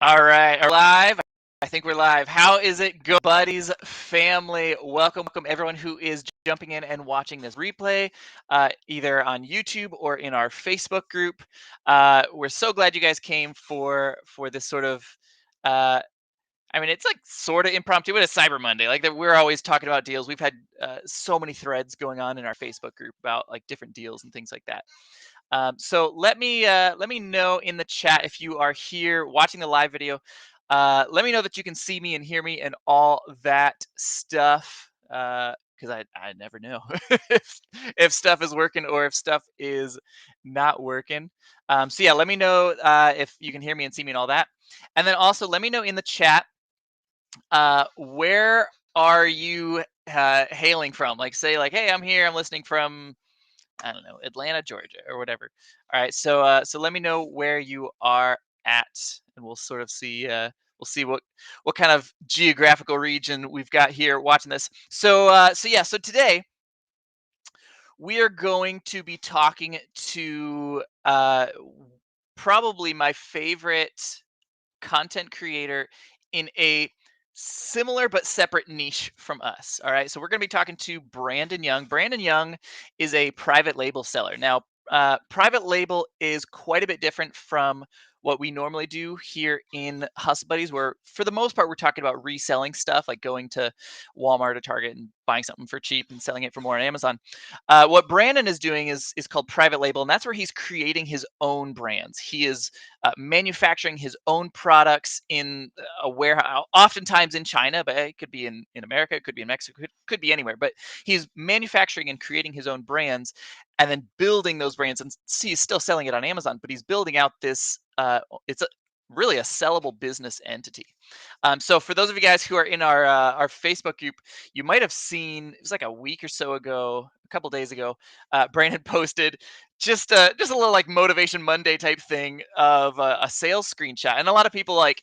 All right, are we live? I think we're live. How is it go, buddies, family? Welcome everyone who is jumping in and watching this replay, either on YouTube or in our Facebook group. We're so glad you guys came for this sort of. I mean, it's like sort of impromptu, but it's Cyber Monday. Like that, we're always talking about deals. We've had so many threads going on in our Facebook group about like different deals and things like that. So let me know in the chat if you are here watching the live video. Let me know that you can see me and hear me and all that stuff. Because I never know if stuff is working or if stuff is not working. So yeah, let me know if you can hear me and see me and all that. And then also let me know in the chat where are you hailing from? Like say like, hey, I'm here. I'm listening from I don't know, Atlanta, Georgia, or whatever. All right, so let me know where you are at, and we'll sort of see we'll see what kind of geographical region we've got here watching this. So today we are going to be talking to probably my favorite content creator in a similar but separate niche from us. All right. So we're going to be talking to Brandon Young. Brandon Young is a private label seller. Now, private label is quite a bit different from what we normally do here in Hustle Buddies, where for the most part, we're talking about reselling stuff, like going to Walmart or Target and buying something for cheap and selling it for more on Amazon. What Brandon is doing is called private label, and that's where he's creating his own brands. He is manufacturing his own products in a warehouse, oftentimes in China, but it could be in America, it could be in Mexico, it could be anywhere. But he's manufacturing and creating his own brands and then building those brands. And he's still selling it on Amazon, but he's building out this, really a sellable business entity. So for those of you guys who are in our Facebook group, you might have seen, it was like a week or so ago, a couple days ago, Brandon posted just a little like motivation Monday type thing of a sales screenshot. And a lot of people like,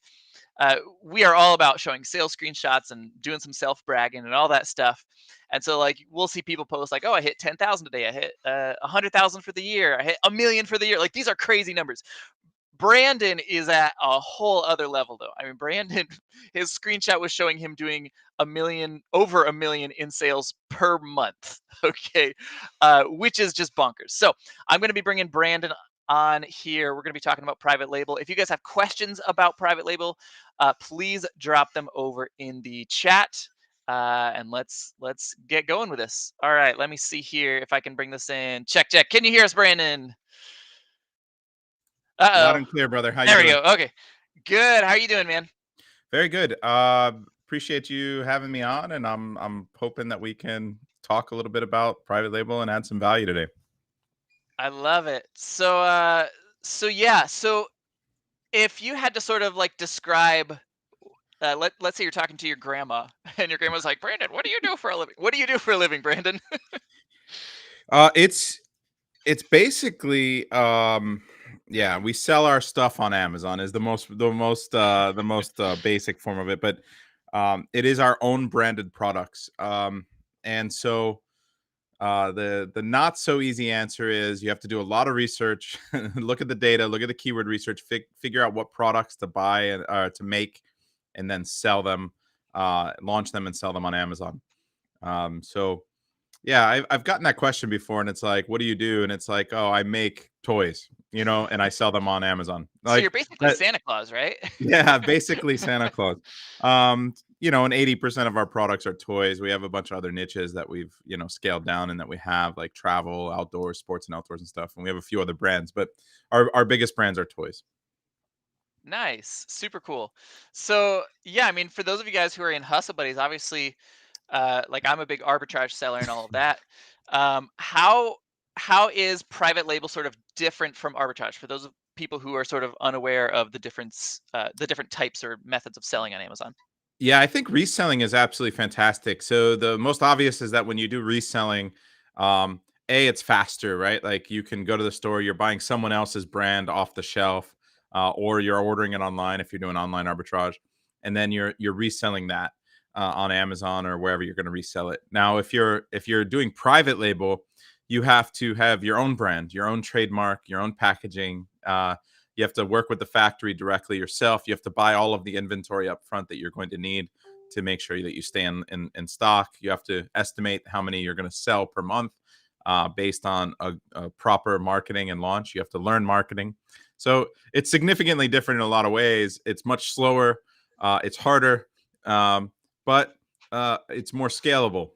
we are all about showing sales screenshots and doing some self bragging and all that stuff. And so like we'll see people post like, oh, I hit 10,000 today. I hit 100,000 for the year. I hit 1,000,000 for the year. Like these are crazy numbers. Brandon is at a whole other level though. I mean, Brandon, his screenshot was showing him doing over 1,000,000 in sales per month. Okay. Which is just bonkers. So I'm going to be bringing Brandon on here. We're going to be talking about private label. If you guys have questions about private label, please drop them over in the chat. And let's get going with this. All right, let me see here if I can bring this in. Check. Can you hear us, Brandon? Loud Uh-oh. and clear, brother. How you There we doing? go. Okay. Good. How are you doing, man? Very good. Appreciate you having me on, and I'm hoping that we can talk a little bit about private label and add some value today. I love it. So if you had to sort of like describe, let's say you're talking to your grandma, and your grandma's like, Brandon, what do you do for a living? What do you do for a living, Brandon? It's basically yeah, we sell our stuff on Amazon is the most basic form of it, but it is our own branded products. And so the not so easy answer is you have to do a lot of research, look at the data, look at the keyword research, figure out what products to buy and to make, and then sell them, launch them and sell them on Amazon. So yeah, I've gotten that question before, and it's like, what do you do? And it's like, oh, I make toys, and I sell them on Amazon. So you're Like basically that, Santa Claus, right? yeah, basically Santa Claus. And 80% of our products are toys. We have a bunch of other niches that we've, scaled down and that we have like travel, outdoors, sports and outdoors and stuff. And we have a few other brands, but our biggest brands are toys. Nice. Super cool. So yeah, I mean, for those of you guys who are in Hustle Buddies, obviously, like I'm a big arbitrage seller and all of that. How is private label sort of different from arbitrage for those people who are sort of unaware of the different types or methods of selling on Amazon? Yeah, I think reselling is absolutely fantastic. So the most obvious is that when you do reselling, it's faster, right? Like you can go to the store, you're buying someone else's brand off the shelf, or you're ordering it online if you're doing online arbitrage, and then you're reselling that on Amazon or wherever you're going to resell it. Now, if you're doing private label, you have to have your own brand, your own trademark, your own packaging. You have to work with the factory directly yourself. You have to buy all of the inventory up front that you're going to need to make sure that you stay in stock. You have to estimate how many you're going to sell per month based on a proper marketing and launch. You have to learn marketing. So it's significantly different in a lot of ways. It's much slower. It's harder, but it's more scalable.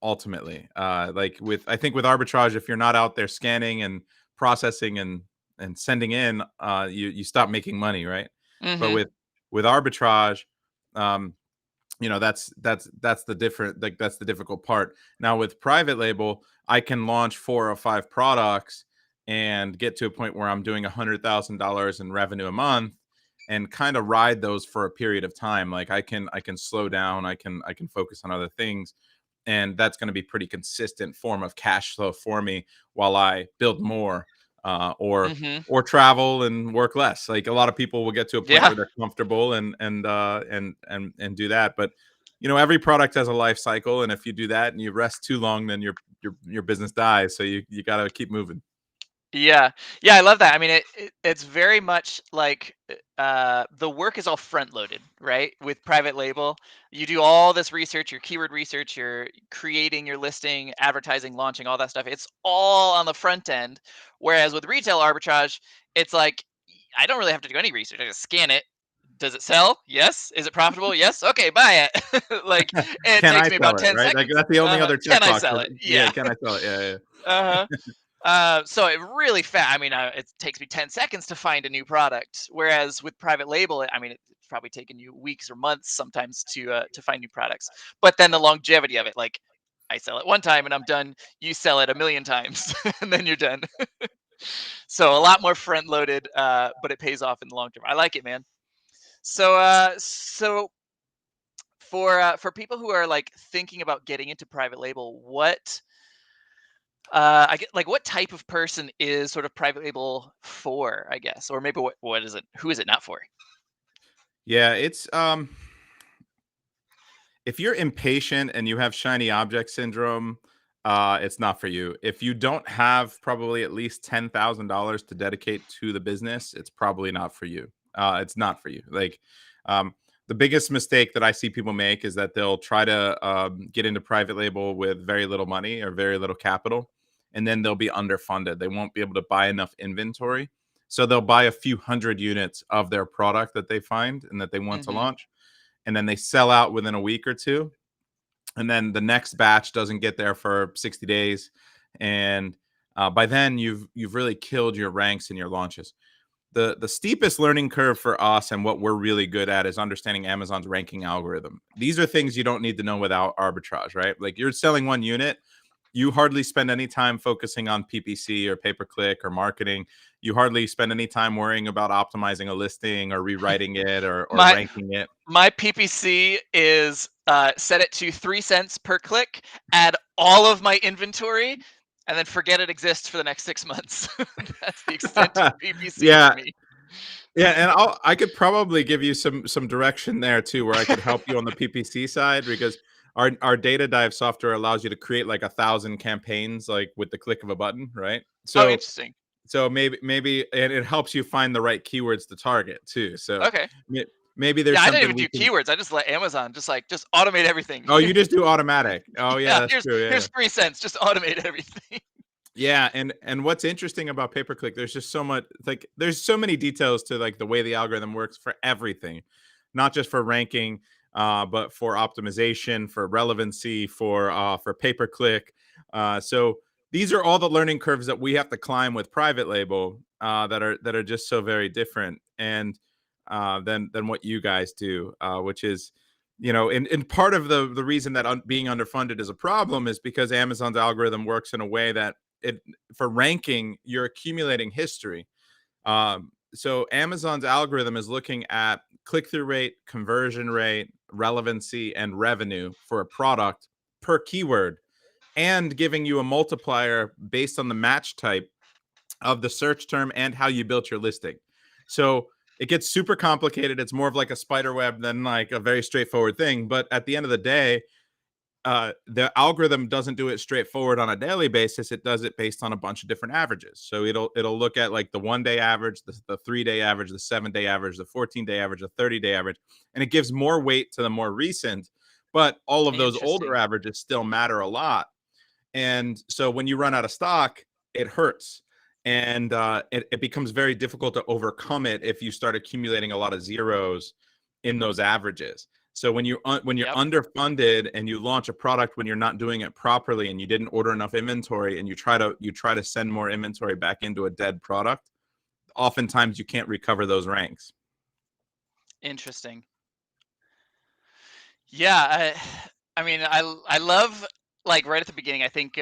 Ultimately, like I think with arbitrage, if you're not out there scanning and processing and sending in, you stop making money, right? But Mm-hmm. with arbitrage, um, that's the different, like that's the difficult part. Now with private label, I can launch 4 or 5 products and get to a point where I'm doing $100,000 in revenue a month and kind of ride those for a period of time. Like I can slow down, I can focus on other things, and that's going to be pretty consistent form of cash flow for me while I build more, uh, or Mm-hmm. or travel and work less. Like a lot of people will get to a point Yeah. where they're comfortable and do that. But every product has a life cycle, and if you do that and you rest too long, then your business dies. So you got to keep moving. Yeah. Yeah, I love that. I mean, it's very much like the work is all front loaded, right? With private label, you do all this research, your keyword research, you're creating your listing, advertising, launching, all that stuff. It's all on the front end. Whereas with retail arbitrage, it's like I don't really have to do any research. I just scan it. Does it sell? Yes. Is it profitable? Yes. Okay, buy it. Like, and it Can takes I me sell about it? 10 Right? Like seconds. that's the only Uh-huh. other Can I checkbox. sell it? Yeah. Yeah. Can I sell it? Yeah. Yeah. Uh-huh. So it really fast. I mean, it takes me 10 seconds to find a new product. Whereas with private label, I mean, it's probably taken you weeks or months sometimes to find new products. But then the longevity of it, like I sell it one time and I'm done. You sell it a million times and then you're done. So a lot more front loaded, but it pays off in the long term. I like it, man. So for people who are like thinking about getting into private label, what I get like what type of person is sort of private label for, I guess, or maybe what is it? Who is it not for? Yeah. It's if you're impatient and you have shiny object syndrome, it's not for you. If you don't have probably at least $10,000 to dedicate to the business, it's probably not for you. It's not for you. Like, um, the biggest mistake that I see people make is that they'll try to get into private label with very little money or very little capital, and then they'll be underfunded. They won't be able to buy enough inventory. So they'll buy a few hundred units of their product that they find and that they want to Mhm. launch, and then they sell out within a week or two, and then the next batch doesn't get there for 60 days, and by then you've really killed your ranks and your launches. The steepest learning curve for us and what we're really good at is understanding Amazon's ranking algorithm. These are things you don't need to know without arbitrage, right? Like you're selling one unit, you hardly spend any time focusing on PPC or pay per click or marketing. You hardly spend any time worrying about optimizing a listing or rewriting it or My ranking it. my PPC is set it to 3 cents per click, add all of my inventory, and then forget it exists for the next 6 months. That's the extent of PPC for Yeah, me. yeah, and I could probably give you some direction there too, where I could help you on the PPC side, because our data dive software allows you to create like 1,000 campaigns like with the click of a button, right? Oh, So interesting. maybe and it helps you find the right keywords to target too. So Okay. may- maybe there's Yeah, I didn't something even we do can. keywords. I just let Amazon just automate everything. Oh, you just do automatic. Oh yeah, Yeah, that's true. Yeah, yeah. here's 3 cents. Just automate everything. Yeah, and what's interesting about pay per click, there's just so much, like there's so many details to like the way the algorithm works for everything, not just for ranking, but for optimization, for relevancy, for pay per click. So these are all the learning curves that we have to climb with private label, that are just so very different and than what you guys do, which is, and part of the reason that being underfunded is a problem is because Amazon's algorithm works in a way that it for ranking, you're accumulating history. So Amazon's algorithm is looking at click-through rate, conversion rate, relevancy, and revenue for a product per keyword, and giving you a multiplier based on the match type of the search term and how you built your listing. So it gets super complicated. It's more of like a spider web than like a very straightforward thing. But at the end of the day, the algorithm doesn't do it straightforward on a daily basis. It does it based on a bunch of different averages. So it'll look at like the 1 day average, the 3 day average, the 7 day average, the 14 day average, the 30 day average, and it gives more weight to the more recent. But all of those older Interesting. averages still matter a lot. And so when you run out of stock, it hurts. And it becomes very difficult to overcome it if you start accumulating a lot of zeros in those averages. So when you're Yep. underfunded and you launch a product when you're not doing it properly and you didn't order enough inventory and you try to send more inventory back into a dead product, oftentimes you can't recover those ranks. Interesting. Yeah, I mean, I love like right at the beginning. I think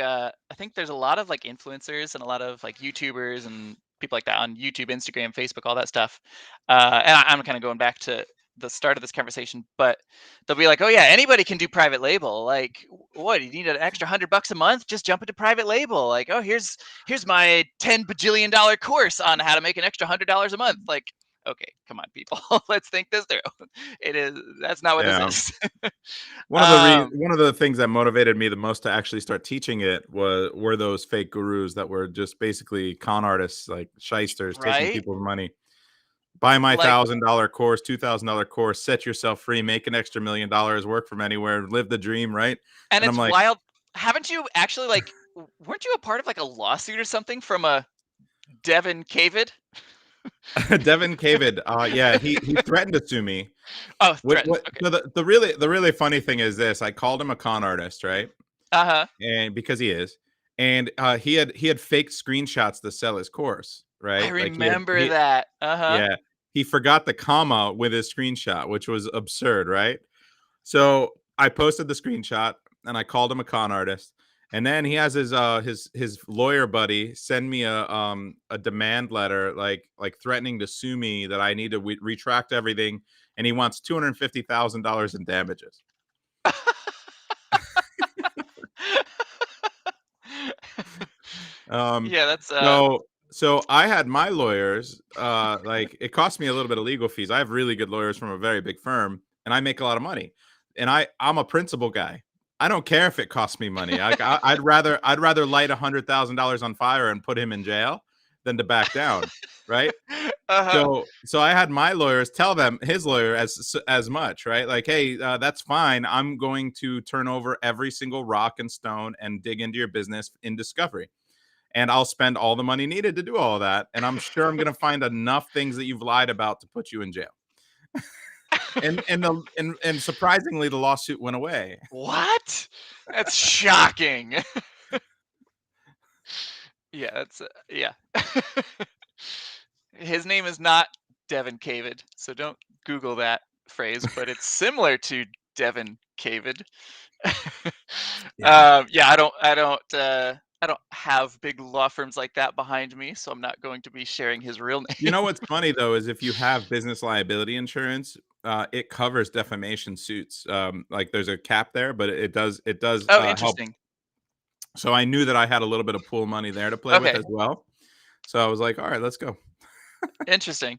there's a lot of like influencers and a lot of like YouTubers and people like that on YouTube, Instagram, Facebook, all that stuff. And I'm kind of going back to the start of this conversation, but they'll be like, "Oh yeah, anybody can do private label. Like, what? You need an extra $100 a month? Just jump into private label. Like, oh, here's my $10 bajillion course on how to make an extra $100 a month. Like, okay, come on, people, let's think this through. It is That's not what this Yeah. is. um, One of the things that motivated me the most to actually start teaching it were those fake gurus that were just basically con artists, like shysters, taking right? people's money. Buy my Like, $1,000 course, $2,000 course, set yourself free, make an extra $1 million, work from anywhere, live the dream, right? and And I'm it's like, wild. Haven't you actually like? Weren't you a part of like a lawsuit or something from a Devin Cavid? Devin Cavid, yeah, he threatened to sue me. Oh, threatened. What Okay. so the really funny thing is this: I called him a con artist, right? Uh huh. And because he is, and he had faked screenshots to sell his course, I right? Like remember that. Uh huh. yeah, he forgot the comma with his screenshot, which was absurd, right? So I posted the screenshot and I called him a con artist. And then he has his lawyer buddy send me a demand letter, like threatening to sue me that I need to retract everything, and he wants $250,000 in damages. Um, Yeah, that's so I had my lawyers, like it cost me a little bit of legal fees. I have really good lawyers from a very big firm, and I make a lot of money. And I'm a principal guy. I don't care if it costs me money. I'd rather light $100,000 on fire and put him in jail than to back down, right? uh huh. So I had my lawyers tell them his lawyer as much, right? Like, hey, that's fine. I'm going to turn over every single rock and stone and dig into your business in discovery, and I'll spend all the money needed to do all of that. And I'm sure I'm going to find enough things that you've lied about to put you in jail. And surprisingly, the lawsuit went away. What? That's shocking. Yeah, that's yeah. His name is not Devin Cavid, so don't Google that phrase, but it's similar to Devin Cavid. Yeah. Yeah, I don't have big law firms like that behind me, so I'm not going to be sharing his real You name. know what's funny though is if you have business liability insurance, it covers defamation suits. Like there's a cap there, but it does Oh, help. interesting. So I knew that I had a little bit of pool money there to play with Okay, as well. So I was like, all right, let's go. interesting.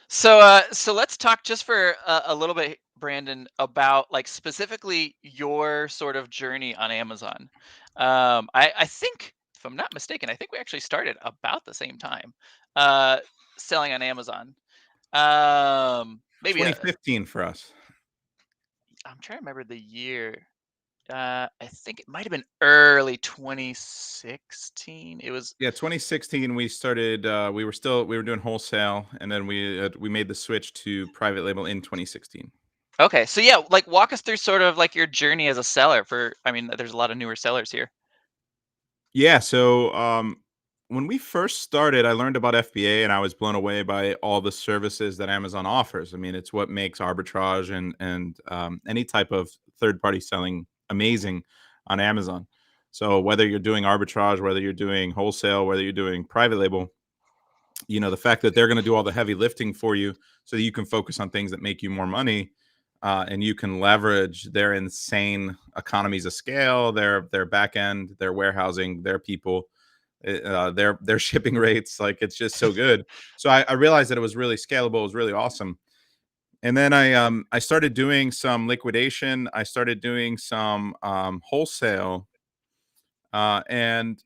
So let's talk just for a little bit, Brandon, about like specifically your sort of journey on Amazon. I think, if I'm not mistaken, I think we actually started about the same time, uh, selling on Amazon. Maybe 2015 for us. I'm trying to remember the year. I think it might have been early 2016. It was Yeah, 2016 we started. We were doing wholesale, and then we made the switch to private label in 2016. okay. So yeah, like walk us through sort of like your journey as a seller for. I mean, there's a lot of newer sellers here. Yeah, so when we first started, I learned about FBA, and I was blown away by all the services that Amazon offers. I mean, it's what makes arbitrage and any type of third party selling amazing on Amazon. So whether you're doing arbitrage, whether you're doing wholesale, whether you're doing private label, the fact that they're going to do all the heavy lifting for you so that you can focus on things that make you more money, and you can leverage their insane economies of scale, their back end, their warehousing, their people, their shipping rates. Like it's just so good. So I realized that it was really scalable. It was really awesome. And then I started doing some liquidation. I started doing some wholesale, and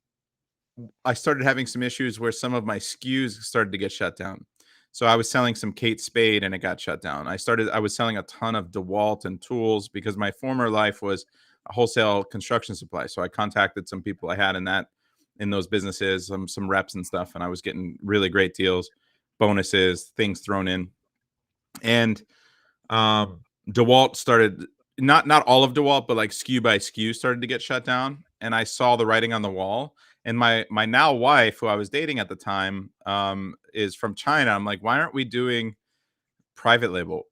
I started having some issues where some of my SKUs started to get shut down. So I was selling some Kate Spade and it got shut down. I was selling a ton of DeWalt and tools because my former life was a wholesale construction supply. So I contacted some people I had in those businesses, some reps and stuff, and I was getting really great deals, bonuses, things thrown in. And DeWalt started, not all of DeWalt, but like SKU by SKU started to get shut down, and I saw the writing on the wall. And my now wife, who I was dating at the time, is from China. I'm like, why aren't we doing private label?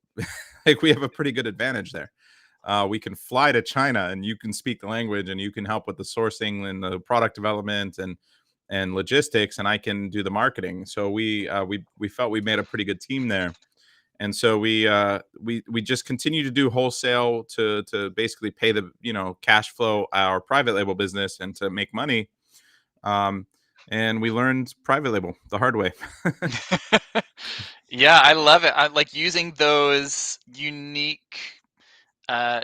Like we have a pretty good advantage there. We can fly to China, and you can speak the language, and you can help with the sourcing and the product development and logistics, and I can do the marketing. So we felt we made a pretty good team there, and so we just continue to do wholesale to basically pay the cash flow our private label business and to make money. Um, and we learned private label the hard way. Yeah, I love it. I like using those unique uh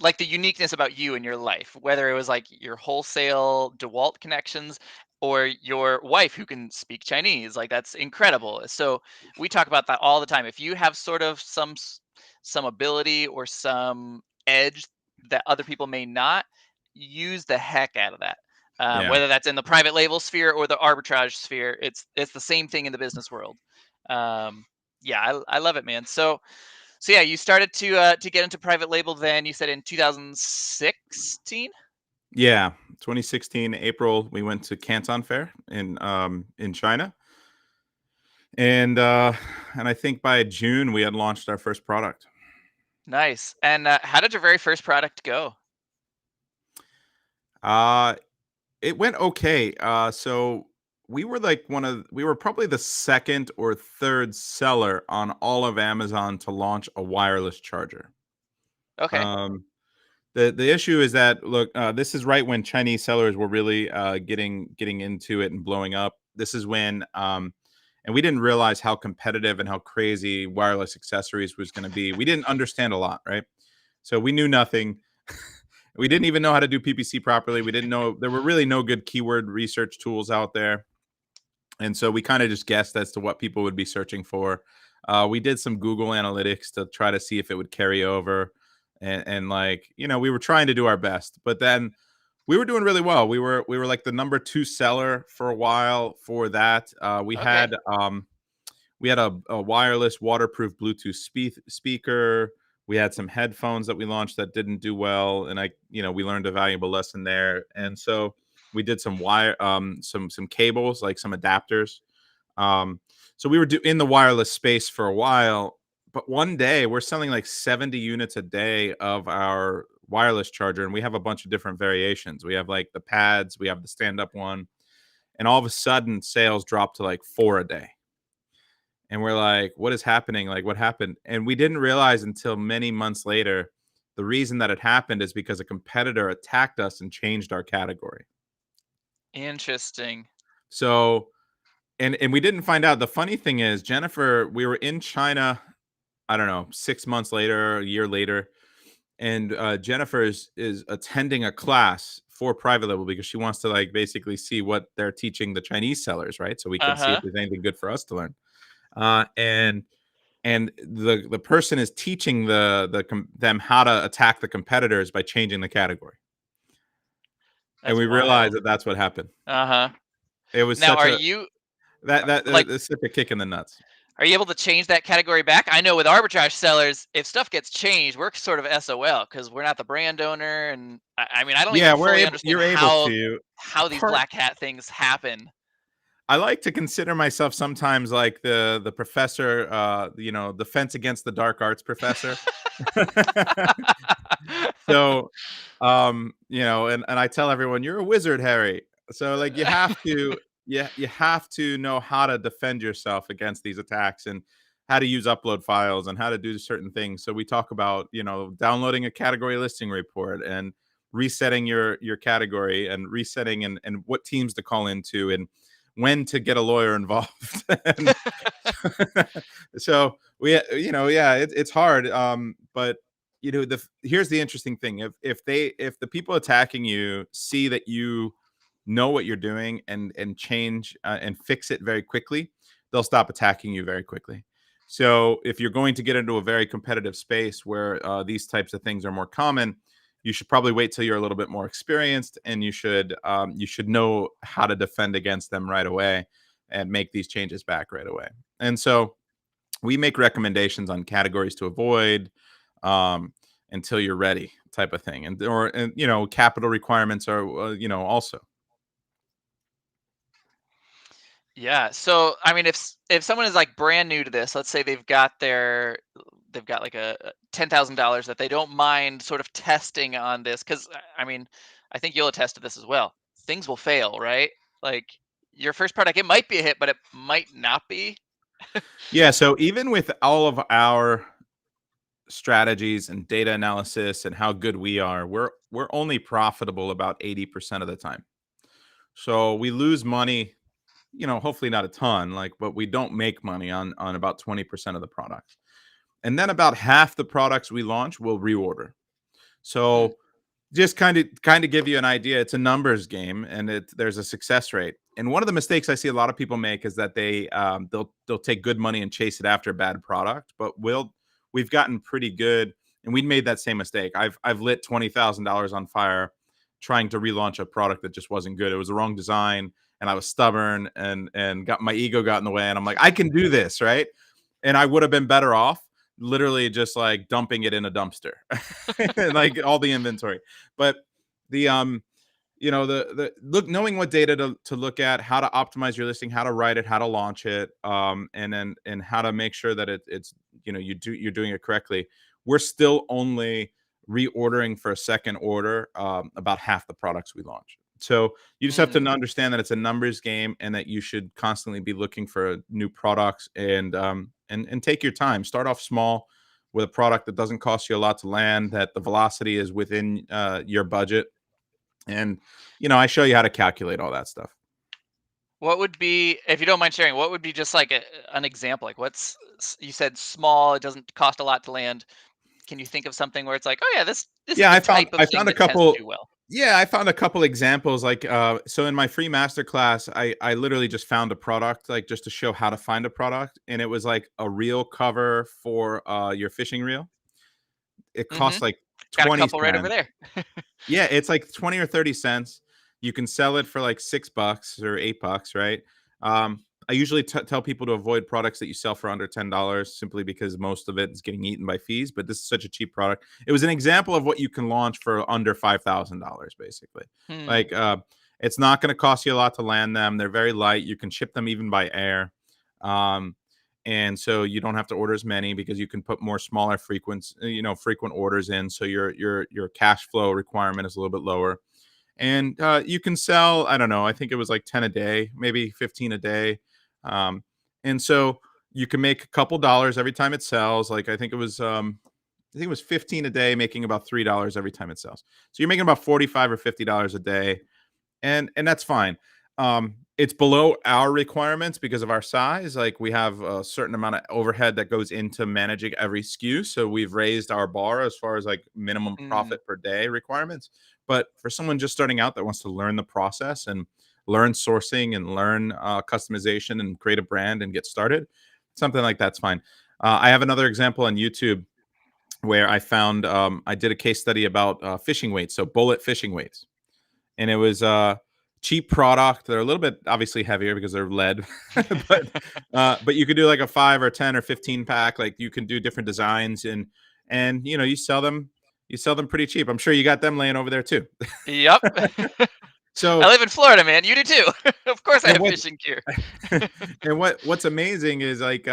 like the uniqueness about you and your life, whether it was like your wholesale DeWalt connections or your wife who can speak Chinese. Like that's incredible. So we talk about that all the time. If you have sort of some ability or some edge that other people may not, use the heck out of that. Yeah, Whether that's in the private label sphere or the arbitrage sphere, it's the same thing in the business world. um yeah, I love it, man. So yeah, you started to get into private label then, you said in 2016? yeah. 2016 April, we went to Canton Fair in China, and I think by June we had launched our first product. Nice. And how did your very first product go? Uh, it went okay. So we were probably the second or third seller on all of Amazon to launch a wireless charger. Okay. Um, the issue is that look, this is right when Chinese sellers were really getting into it and blowing up. This is when and we didn't realize how competitive and how crazy wireless accessories was going to be. We didn't understand a lot, right? So we knew nothing. We didn't even know how to do PPC properly. We didn't know there were really no good keyword research tools out there. And so we kind of just guessed as to what people would be searching for. We did some Google Analytics to try to see if it would carry over, and like we were trying to do our best. But then we were doing really well. We were like the number two seller for a while for that. Okay. We had a wireless waterproof Bluetooth speaker. We had some headphones that we launched that didn't do well, and we learned a valuable lesson there. And so we did some some cables, like some adapters. Um, so we were in the wireless space for a while, but one day we're selling like 70 units a day of our wireless charger, and we have a bunch of different variations. We have like the pads, we have the stand-up one, and all of a sudden sales dropped to like 4 a day. And we're like, what is happening? Like, what happened? And we didn't realize until many months later, the reason that it happened is because a competitor attacked us and changed our category. Interesting. So, and we didn't find out. The funny thing is, Jennifer, we were in China, I don't know, 6 months later, a year later, and Jennifer is attending a class for private label because she wants to like basically see what they're teaching the Chinese sellers, right? So we can see if Uh-huh. there's anything good for us to learn. Uh, and and the person is teaching them how to attack the competitors by changing the category. And That's we realized wild. that that's what happened. Uh-huh. It was Now, such are a you like that's such a kick in the nuts. are you able to change that category back? I know with arbitrage sellers, if stuff gets changed, we're sort of SOL because we're not the brand owner, and I mean, I don't Yeah, even fully understand you're able how to. these Part black hat things happen. I like to consider myself sometimes like the professor, the fence against the dark arts professor. So, and I tell everyone, "You're a wizard, Harry." So, like, you have to know how to defend yourself against these attacks and how to use upload files and how to do certain things. So we talk about, downloading a category listing report and resetting your category and resetting and what teams to call into and when to get a lawyer involved. And so yeah, it's hard. But here's the interesting thing: if the people attacking you see that you know what you're doing and change and fix it very quickly, they'll stop attacking you very quickly. So if you're going to get into a very competitive space where these types of things are more common, you should probably wait till you're a little bit more experienced, and you should know how to defend against them right away and make these changes back right away. And so we make recommendations on categories to avoid um, until you're ready, type of thing, and capital requirements are also. Yeah. So, I mean, if someone is like brand new to this, let's say they've got like a $10,000 that they don't mind sort of testing on this, because I mean, I think you'll attest to this as well. Things will fail, right? Like your first product, it might be a hit, but it might not be. Yeah, so even with all of our strategies and data analysis and how good we are, we're only profitable about 80% of the time. So we lose money, hopefully not a ton, but we don't make money on about 20% of the products. And then about half the products we launch will reorder. Mm, So just kind of give you an idea, it's a numbers game, and there's a success rate. And one of the mistakes I see a lot of people make is that they'll take good money and chase it after a bad product. But we've gotten pretty good, and we made that same mistake. I've lit $20,000 on fire trying to relaunch a product that just wasn't good. It was the wrong design, and I was stubborn, and got my ego got in the way, and I'm like, I can do this, right? And I would have been better off literally just like dumping it in a dumpster, like all the inventory. But the the look, knowing what data to look at, how to optimize your listing, how to write it, how to launch it, and how to make sure that it's you're doing it correctly. We're still only reordering for a second order about half the products we launch. So you just have to mm. understand that it's a numbers game, and that you should constantly be looking for new products, and take your time. Start off small with a product that doesn't cost you a lot to land, that the velocity is within your budget, and I show you how to calculate all that stuff. What would be, if you don't mind sharing, what would be just like an example? Like you said small, it doesn't cost a lot to land. Can you think of something where it's like, oh yeah, this is Yeah, the I found type of I thing found a that tends to couple. do well? Yeah, I found a couple examples. Like, so in my free master class, I literally just found a product, like just to show how to find a product, and it was like a reel cover for your fishing reel. It Mm-hmm. costs like Got a 20 couple right over cents. there. Yeah, it's like 20 or 30 cents. You can sell it for like $6 or $8, right? I usually tell people to avoid products that you sell for under $10, simply because most of it is getting eaten by fees. But this is such a cheap product. It was an example of what you can launch for under $5,000, basically. Hmm. Like, it's not going to cost you a lot to land them. They're very light. You can ship them even by air. Um, and so you don't have to order as many, because you can put more smaller frequent orders in, so your cash flow requirement is a little bit lower. And you can sell, I don't know, I think it was like 10 a day, maybe 15 a day. um, and so you can make a couple dollars every time it sells. Like, I think it was 15 a day, making about $3 every time it sells. So you're making about 45 or $50 a day, and that's fine. It's below our requirements because of our size. Like, we have a certain amount of overhead that goes into managing every SKU, so we've raised our bar as far as like minimum Mm. profit per day requirements. But for someone just starting out that wants to learn the process and learn sourcing and learn customization and create a brand and get started, something like that's fine. I have another example on YouTube where I did a case study about fishing weights, so bullet fishing weights, and it was a cheap product. They're a little bit obviously heavier because they're lead, but you could do like a 5 or 10 or 15 pack. Like, you can do different designs, and you sell them pretty cheap. I'm sure you got them laying over there too. Yep. I So live in Florida, man. You do too. Of course, I and have what fishing gear. and what's amazing is, like,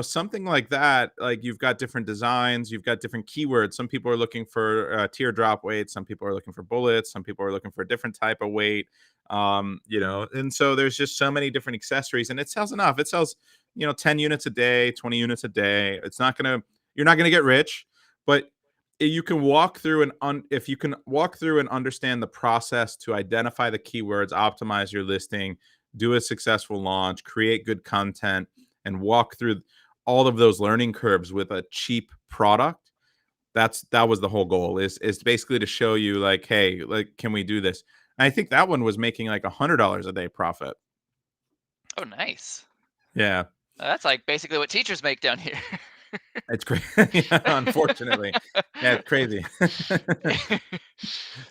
something like that, like, you've got different designs, you've got different keywords. Some people are looking for teardrop weight, some people are looking for bullets, some people are looking for a different type of weight. And so there's just so many different accessories, and it sells enough. It sells 10 units a day, 20 units a day. You're not gonna get rich, but you can walk through if you can walk through and understand the process to identify the keywords, optimize your listing, do a successful launch, create good content, and walk through all of those learning curves with a cheap product. That was the whole goal, is basically to show you like, hey, like, can we do this? And I think that one was making like $100 a day profit. Oh, nice. Yeah, That's like basically what teachers make down here. it's crazy. Yeah, unfortunately, yeah, it's crazy.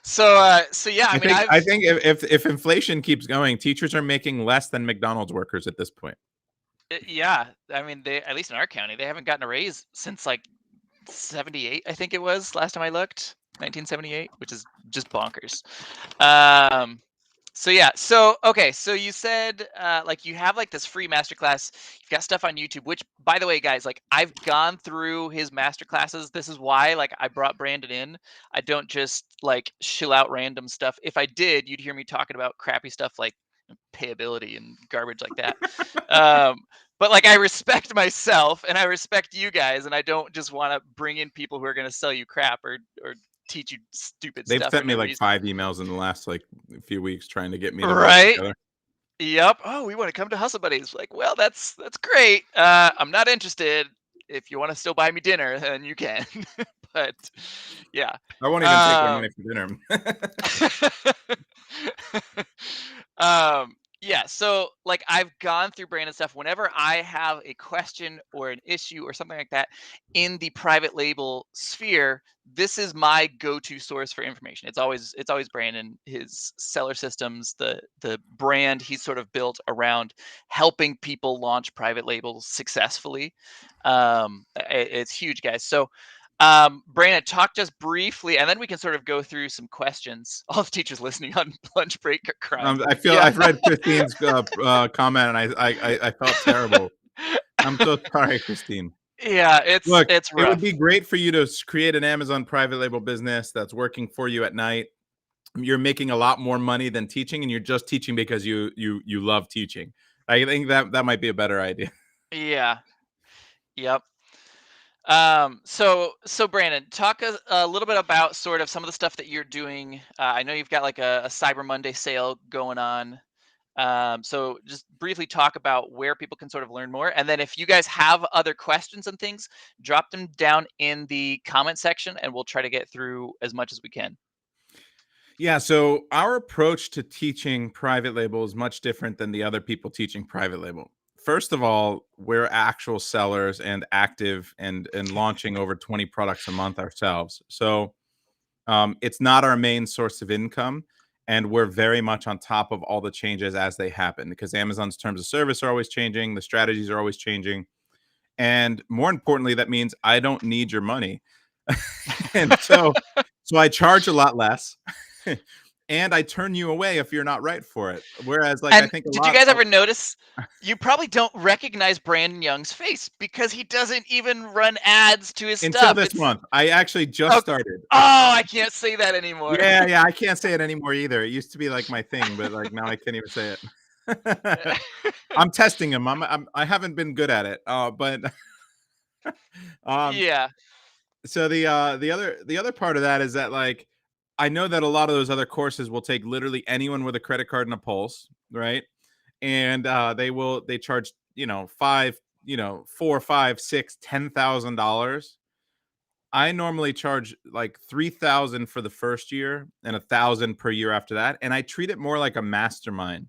So yeah, I I mean, think I think if inflation keeps going, teachers are making less than McDonald's workers at this point. Yeah, I mean, they, at least in our county, they haven't gotten a raise since like 78, I think it was last time I looked, 1978, which is just bonkers. Um, so yeah, so okay, so you said like you have like this free masterclass. You've got stuff on YouTube, which by the way, guys, like I've gone through his masterclasses. This is why like I brought Brandon in. I don't just like shill out random stuff. If I did, you'd hear me talking about crappy stuff like payability and garbage like that. Um, but like I respect myself and I respect you guys, and I don't just want to bring in people who are going to sell you crap or teach you stupid They've stuff for sent me no like reason. 5 emails in the last like few weeks trying to get me to work Right? together. Yep. Oh, we want to come to Hustle Buddies. Like, well, that's great. I'm not interested. If you want to still buy me dinner, then you can. But yeah. I won't even take their money Um, for dinner. yeah, so like I've gone through Brandon stuff. Whenever I have a question or an issue or something like that in the private label sphere, this is my go-to source for information. It's always Brandon, his seller systems, the brand he's sort of built around helping people launch private labels successfully. It's huge, guys. So Brandon, talk just briefly, and then we can sort of go through some questions. All the teachers listening on lunch break are crying. I feel Yeah. I've read Christine's comment, and I felt terrible. I'm so sorry, Christine. Yeah, it's Look, it's it would be rough. great for you to create an Amazon private label business that's working for you at night. You're making a lot more money than teaching, and you're just teaching because you love teaching. I think that might be a better idea. Yeah. Yep. So Brandon, talk a little bit about sort of some of the stuff that you're doing. I know you've got like a Cyber Monday sale going on. So just briefly talk about where people can sort of learn more. And then if you guys have other questions and things, drop them down in the comment section and we'll try to get through as much as we can. Yeah, so our approach to teaching private label is much different than the other people teaching private label. First of all, we're actual sellers and active and launching over 20 products a month ourselves. So it's not our main source of income, and we're very much on top of all the changes as they happen because Amazon's terms of service are always changing, the strategies are always changing, and more importantly, that means I don't need your money. And so I charge a lot less, and I turn you away if you're not right for it. Whereas, like, I And think a did you lot guys ever notice you probably don't recognize Brandon Young's face because he doesn't even run ads to his until stuff. this It's month, I actually just oh, started. I can't say that anymore. Yeah, yeah, I can't say it anymore either. It used to be like my thing, but like now I can't even say it. I'm testing him. I haven't been good at it. But um, Yeah. so the other part of that is that like I know that a lot of those other courses will take literally anyone with a credit card and a pulse, right? And they charge five, four, five, six, $10,000. I normally charge like 3,000 for the first year and 1,000 per year after that, and I treat it more like a mastermind.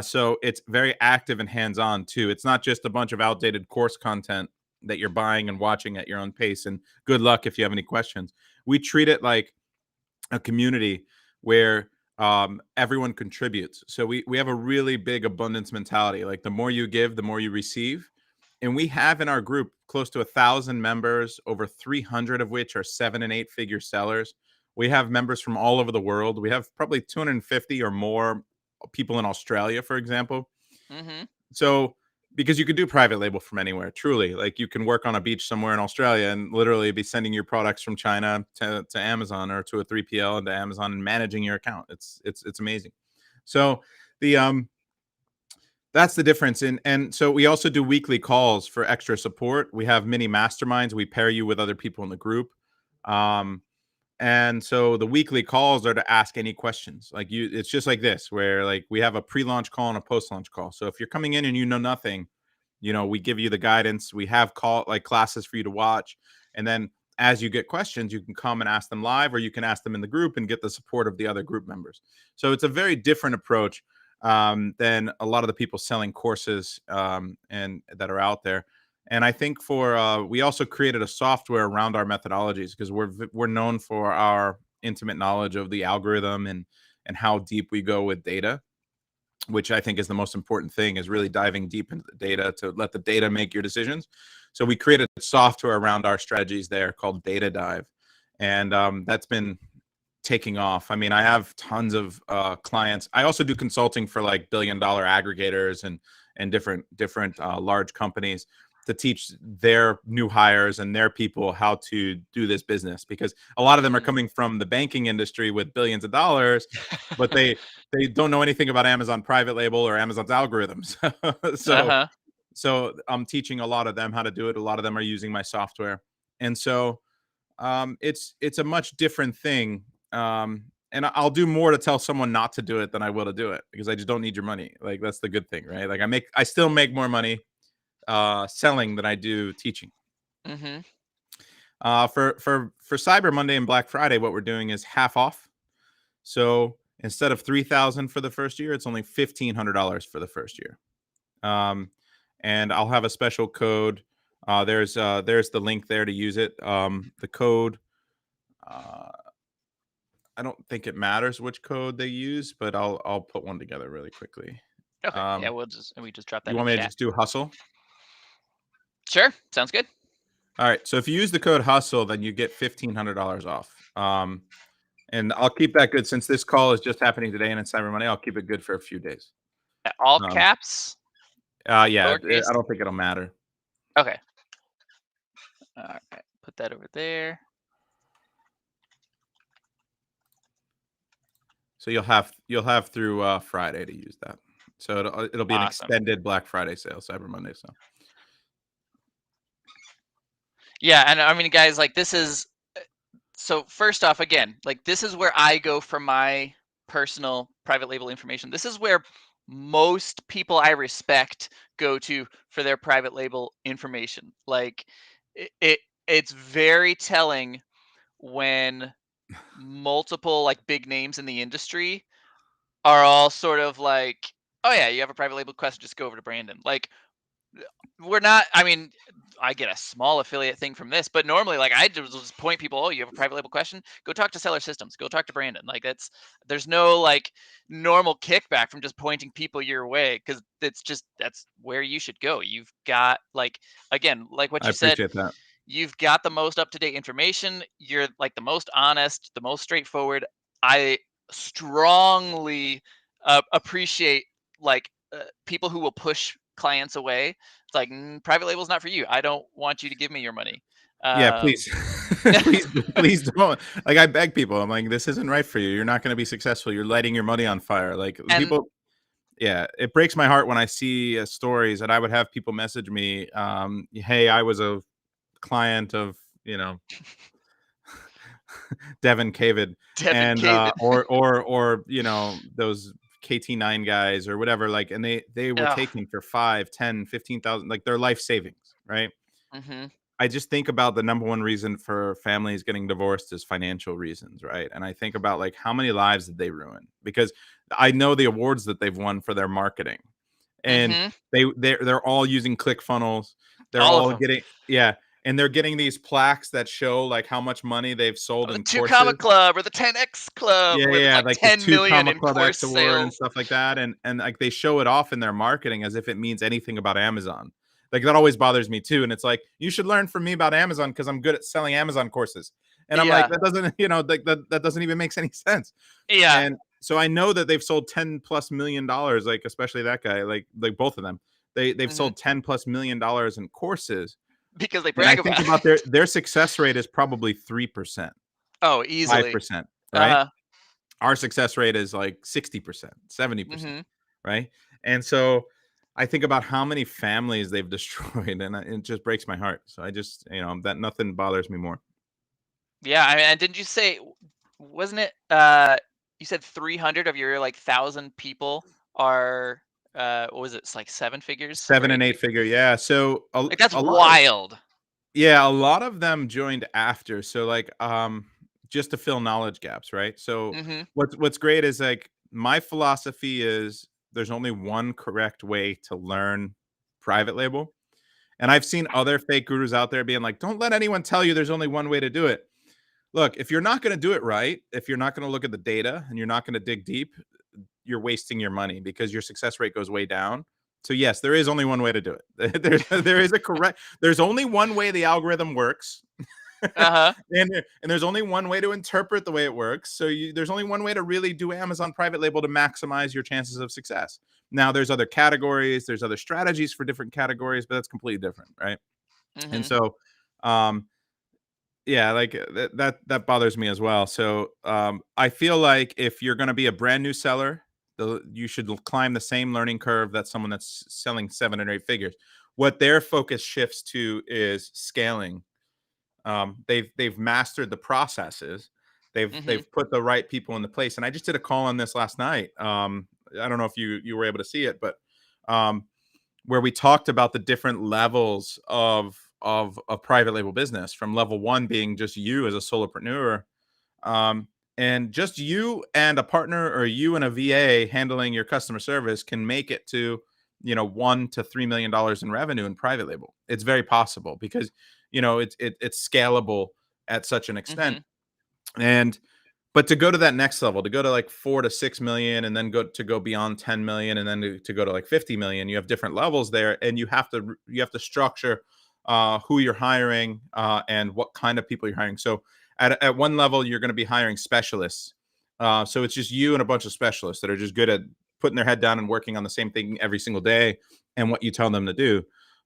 So it's very active and hands-on too. It's not just a bunch of outdated course content that you're buying and watching at your own pace. And good luck if you have any questions. We treat it like a community where everyone contributes. So we have a really big abundance mentality. Like the more you give, the more you receive. And we have in our group close to 1,000 members, over 300 of which are 7 and 8 figure sellers. We have members from all over the world. We have probably 250 or more people in Australia, for example. Mm-hmm. So because you can do private label from anywhere, truly, like you can work on a beach somewhere in Australia and literally be sending your products from China to Amazon or to a 3PL into Amazon and managing your account. It's amazing. So the that's the difference. And so we also do weekly calls for extra support. We have mini masterminds. We pair you with other people in the group. Um, and so the weekly calls are to ask any questions. Like it's just like this, where like we have a pre-launch call and a post-launch call. So if you're coming in and you know nothing, We give you the guidance. We have classes for you to watch, and then as you get questions, you can come and ask them live, or you can ask them in the group and get the support of the other group members. So it's a very different approach than a lot of the people selling courses and that are out there. And I think we also created a software around our methodologies because we're known for our intimate knowledge of the algorithm and how deep we go with data, which I think is the most important thing, is really diving deep into the data to let the data make your decisions. So we created software around our strategies there called Data Dive, and that's been taking off. I mean, I have tons of clients. I also do consulting for like billion-dollar aggregators and different large companies to teach their new hires and their people how to do this business, because a lot of them are Mm. coming from the banking industry with billions of dollars, but they don't know anything about Amazon private label or Amazon's algorithms. so Uh-huh. so I'm teaching a lot of them how to do it. A lot of them are using my software, and so it's a much different thing. And I'll do more to tell someone not to do it than I will to do it, because I just don't need your money. Like, that's the good thing, right? Like, I still make more money selling than I do teaching. Mhm. For Cyber Monday and Black Friday, what we're doing is half off. So instead of 3,000 for the first year, it's only $1,500 for the first year. And I'll have a special code. There's the link there to use it. The code. Uh, I don't think it matters which code they use, but I'll put one together really quickly. Okay. Yeah, Um, we just drop that you in want me to chat. just do hustle? Sure. Sounds good. All right. So if you use the code hustle, then you get $1,500 off. And I'll keep that good since this call is just happening today and it's Cyber Monday. I'll keep it good for a few days. All Um, caps, yeah, lowercase. I don't think it'll matter. Okay. All right. Put that over there. So you'll have through Friday to use that. So it'll be an Awesome. extended Black Friday sale, Cyber Monday. So Yeah, and I mean, guys, like this is so first off, again, like this is where I go for my personal private label information. This is where most people I respect go to for their private label information. Like it's very telling when multiple like big names in the industry are all sort of like, oh yeah, you have a private label question, just go over to Brandon. Like we're not, I mean, I get a small affiliate thing from this, but normally like I just point people, oh, you have a private label question, go talk to Seller Systems, go talk to Brandon. Like there's no like normal kickback from just pointing people your way, because that's where you should go. You've got like, again, like what I you said, appreciate that. you've got the most up-to-date information, you're like the most honest, the most straightforward. I strongly appreciate like people who will push clients away. It's like, private label is not for you, I don't want you to give me your money. Yeah, um please, please don't. Like, I beg people. I'm like, this isn't right for you. You're not going to be successful. You're lighting your money on fire. Like, and people. Yeah, it breaks my heart when I see stories that I would have people message me. Hey, I was a client of you know Devin Cavid, Devin and Caven. or those KT9 guys or whatever, like, and they were Ugh. taken for 5, 10, 15,000, like, their life savings, right? Hmm. I just think about the number one reason for families getting divorced is financial reasons, right? And I think about, like, how many lives did they ruin? Because I know the awards that they've won for their marketing, and Hmm. they're all using ClickFunnels. They're All of all them. getting, yeah, and they're getting these plaques that show like how much money they've sold The in 2 Comma courses. Club or the 10X Club, Yeah, where there's yeah, like like the 10 2 million Comma in Club course X award and sales. stuff like that, and like they show it off in their marketing as if it means anything about Amazon. Like, that always bothers me too, and it's like, you should learn from me about Amazon because I'm good at selling Amazon courses. And I'm like, Yeah. that doesn't, like, that doesn't even make any sense. Yeah. And so I know that they've sold 10 plus million dollars, like, especially that guy, like both of them. They've Hmm. sold 10 plus million dollars in courses. Because they And I brag think about about it. their success rate is probably 3%, Oh, easily. 5%, right? Uh-huh. Our success rate is like 60%, 70%, Hmm. right? And so I think about how many families they've destroyed, and it just breaks my heart. So I just, that nothing bothers me more. Yeah, and didn't you say, wasn't it, you said 300 of your like 1,000 people are What was it? It's like 7 figures or 7 8 and 8 figures. figure, yeah. So Like, that's a lot of wild. yeah, a lot of them joined after. So like just to fill knowledge gaps, right? So Mhm. what's great is like my philosophy is there's only one correct way to learn private label. And I've seen other fake gurus out there being like, don't let anyone tell you there's only one way to do it. Look, if you're not going to do it right, if you're not going to look at the data and you're not going to dig deep, you're wasting your money because your success rate goes way down. So yes, there is only one way to do it. There is a correct. There's only one way the algorithm works, Uh-huh. and there's only one way to interpret the way it works. So there's only one way to really do Amazon private label to maximize your chances of success. Now there's other categories, there's other strategies for different categories, but that's completely different, right? And Mhm. so, um, yeah, like that bothers me as well. So I feel like if you're going to be a brand new seller, you should climb the same learning curve that someone that's selling 7 or 8 figures. What their focus shifts to is scaling. They've mastered the processes. Mhm. They've put the right people in the place. And I just did a call on this last night. I don't know if you were able to see it, but um, where we talked about the different levels of a private label business, from level one being just you as a solopreneur, um, and just you and a partner or you and a VA handling your customer service can make it to $1 to $3 million in revenue in private label. It's very possible because it's scalable at such an extent. Mhm. And but to go to that next level, to go to like 4 to 6 million, and then go beyond 10 million, and then to go to like 50 million, you have different levels there, and you have to structure who you're hiring and what kind of people you're hiring. So at one level, you're going to be hiring specialists. So it's just you and a bunch of specialists that are just good at putting their head down and working on the same thing every single day and what you tell them to do.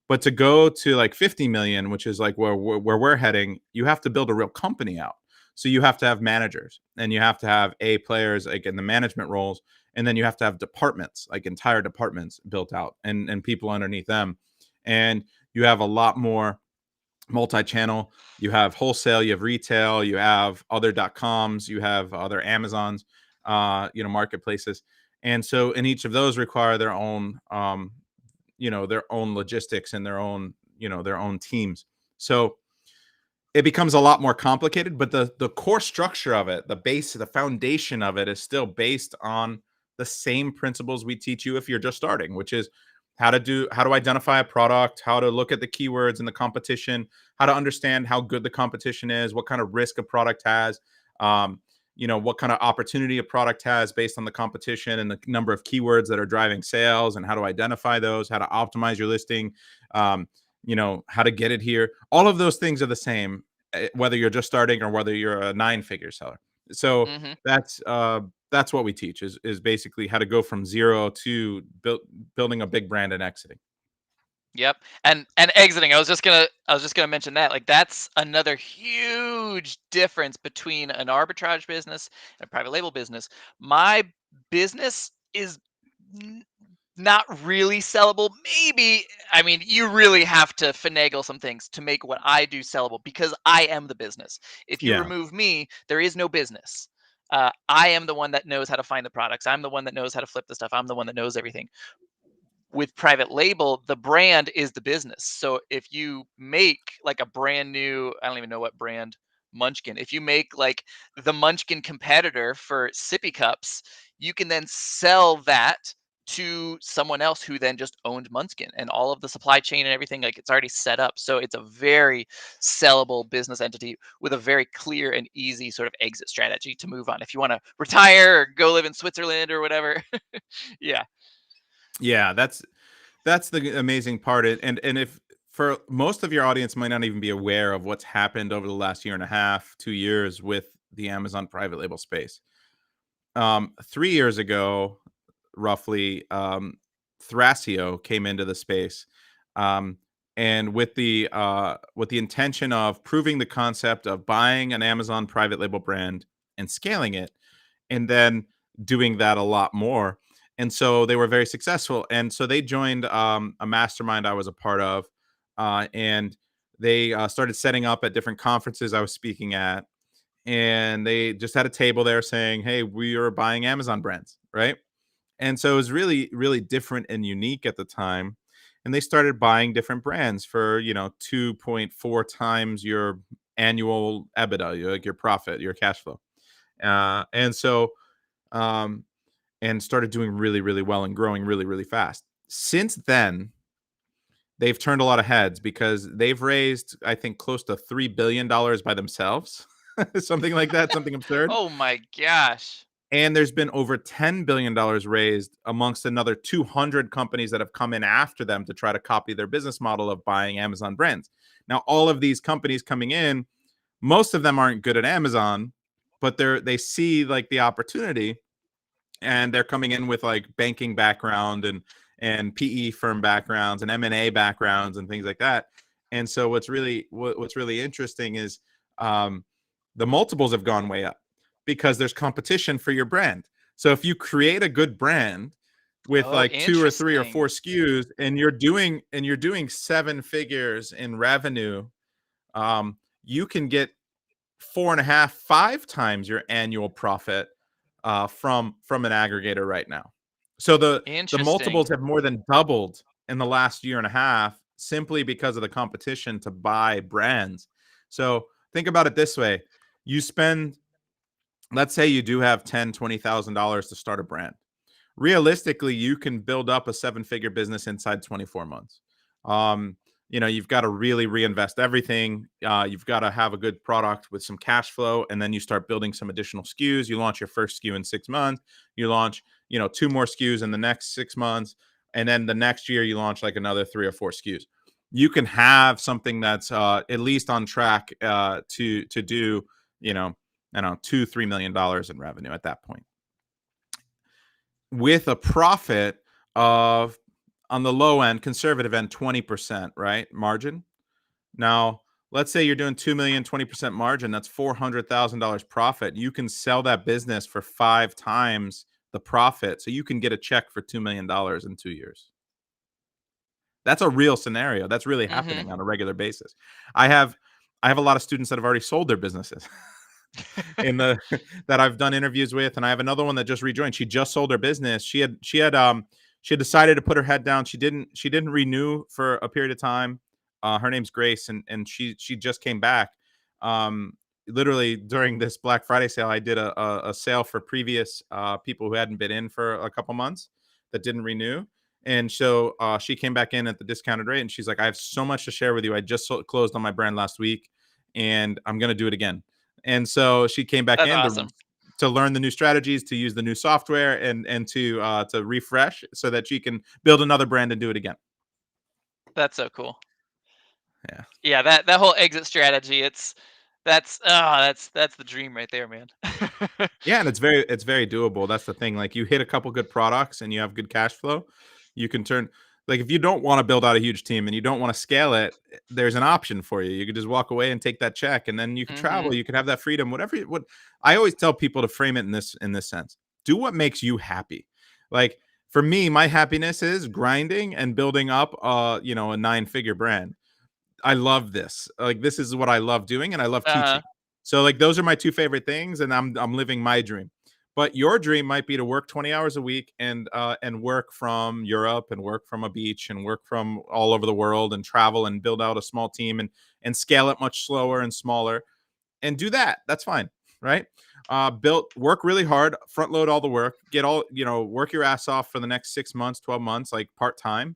But to go to like 50 million, which is like where we're heading, you have to build a real company out. So you have to have managers and you have to have A players like in the management roles. And then you have to have departments, like entire departments built out and people underneath them. And you have a lot more multi-channel. You have wholesale, you have retail, you have other .coms, you have other Amazons, marketplaces. And so in each of those require their own logistics and their own teams. So it becomes a lot more complicated, but the core structure of it, the base, the foundation of it is still based on the same principles we teach you if you're just starting, which is how to identify a product, how to look at the keywords in the competition, how to understand how good the competition is, what kind of risk a product has, what kind of opportunity a product has based on the competition and the number of keywords that are driving sales, and how to identify those, how to optimize your listing, how to get it here. All of those things are the same, whether you're just starting or whether you're a 9-figure seller. So Mhm. that's what we teach is basically how to go from zero to building a big brand and exiting. Yep. And exiting, I was just gonna mention that. Like, that's another huge difference between an arbitrage business and a private label business. My business is n- not really sellable. Maybe, I mean, you really have to finagle some things to make what I do sellable because I am the business. If you Yeah. remove me, there is no business. I am the one that knows how to find the products. I'm the one that knows how to flip the stuff. I'm the one that knows everything. With private label, the brand is the business. So if you make like a brand new, I don't even know what brand, Munchkin, if you make like the Munchkin competitor for sippy cups, you can then sell that to someone else who then just owned Munchkin, and all of the supply chain and everything, like, it's already set up. So it's a very sellable business entity with a very clear and easy sort of exit strategy to move on if you want to retire or go live in Switzerland or whatever. Yeah. Yeah, that's the amazing part. And if for most of your audience might not even be aware of what's happened over the last year and a half, 2 years with the Amazon private label space. 3 years ago, roughly, Thrasio came into the space, um, and with the intention of proving the concept of buying an Amazon private label brand and scaling it, and then doing that a lot more. And so they were very successful. And so they joined a mastermind I was a part of, and they started setting up at different conferences I was speaking at, and they just had a table there saying, "Hey, we are buying Amazon brands," right? And so it was really, really different and unique at the time. And they started buying different brands for, 2.4 times your annual EBITDA, like your profit, your cash flow. And so, um, and started doing really, really well and growing really, really fast. Since then, they've turned a lot of heads because they've raised, I think, close to $3 billion by themselves, something like that, something absurd. Oh my gosh. And there's been over $10 billion raised amongst another 200 companies that have come in after them to try to copy their business model of buying Amazon brands. Now, all of these companies coming in, most of them aren't good at Amazon, but they see like the opportunity, and they're coming in with like banking background and PE firm backgrounds and M&A backgrounds and things like that. And so what's really interesting is, um, the multiples have gone way up because there's competition for your brand. So if you create a good brand with Oh, like two or three or interesting. four SKUs and you're doing seven figures in revenue, you can get 4.5, 5 times your annual profit, from an aggregator right now. So the Interesting. multiples have more than doubled in the last year and a half simply because of the competition to buy brands. So think about it this way: you spend, let's say, you do have $10,000, $20,000 to start a brand. Realistically, you can build up a seven-figure business inside 24 months. Um, you've got to really reinvest everything. You've got to have a good product with some cash flow, and then you start building some additional SKUs. You launch your first SKU in 6 months. You launch, two more SKUs in the next 6 months, and then the next year you launch like another three or four SKUs. You can have something that's at least on track to do, I don't know, $2-3 million in revenue at that point, with a profit of, on the low end, conservative end, 20%, right? Margin. Now, let's say you're doing 2 million, 20% margin, that's $400,000 profit. You can sell that business for 5 times the profit. So you can get a check for $2 million in 2 years. That's a real scenario. That's really Mm-hmm. happening on a regular basis. I have I have a lot of students that have already sold their businesses. In the that I've done interviews with, and I have another one that just rejoined. She just sold her business. She had decided to put her head down. She didn't renew for a period of time. Her name's Grace, and she just came back. Um, Literally during this Black Friday sale, I did a sale for previous people who hadn't been in for a couple months that didn't renew. And so she came back in at the discounted rate, and she's like, "I have so much to share with you. I just closed on my brand last week, and I'm going to do it again." And so she came back That's in awesome. to learn the new strategies, to use the new software, and to refresh so that she can build another brand and do it again. That's so cool. Yeah. Yeah, that whole exit strategy, that's the dream right there, man. Yeah, and it's very doable. That's the thing. Like, you hit a couple good products and you have good cash flow, you can turn, like, if you don't want to build out a huge team and you don't want to scale it, there's an option for you. You could just walk away and take that check, and then you could Mhm. travel, you could have that freedom, whatever what I always tell people to frame it in this sense. Do what makes you happy. Like, for me, my happiness is grinding and building up a nine-figure brand. I love this. Like, this is what I love doing, and I love Uh-huh. teaching. So, like, those are my two favorite things, and I'm living my dream. But your dream might be to work 20 hours a week and work from Europe and work from a beach and work from all over the world and travel and build out a small team and scale it much slower and smaller, and do that. That's fine, right? Build Work really hard, front load all the work, work your ass off for the next 6 months, 12 months, like part time,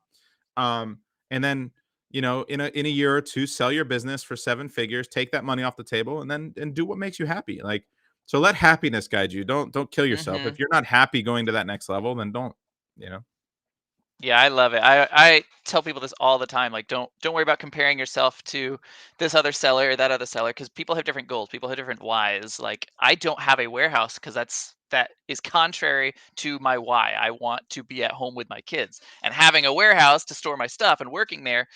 and then, in a year or two, sell your business for seven figures, take that money off the table, and do what makes you happy. Like, so let happiness guide you. Don't kill yourself. Mhm. If you're not happy going to that next level, then don't. You know. Yeah, I love it. I tell people this all the time. Like, don't worry about comparing yourself to this other seller or that other seller, because people have different goals. People have different whys. Like, I don't have a warehouse because that is contrary to my why. I want to be at home with my kids, and having a warehouse to store my stuff and working there,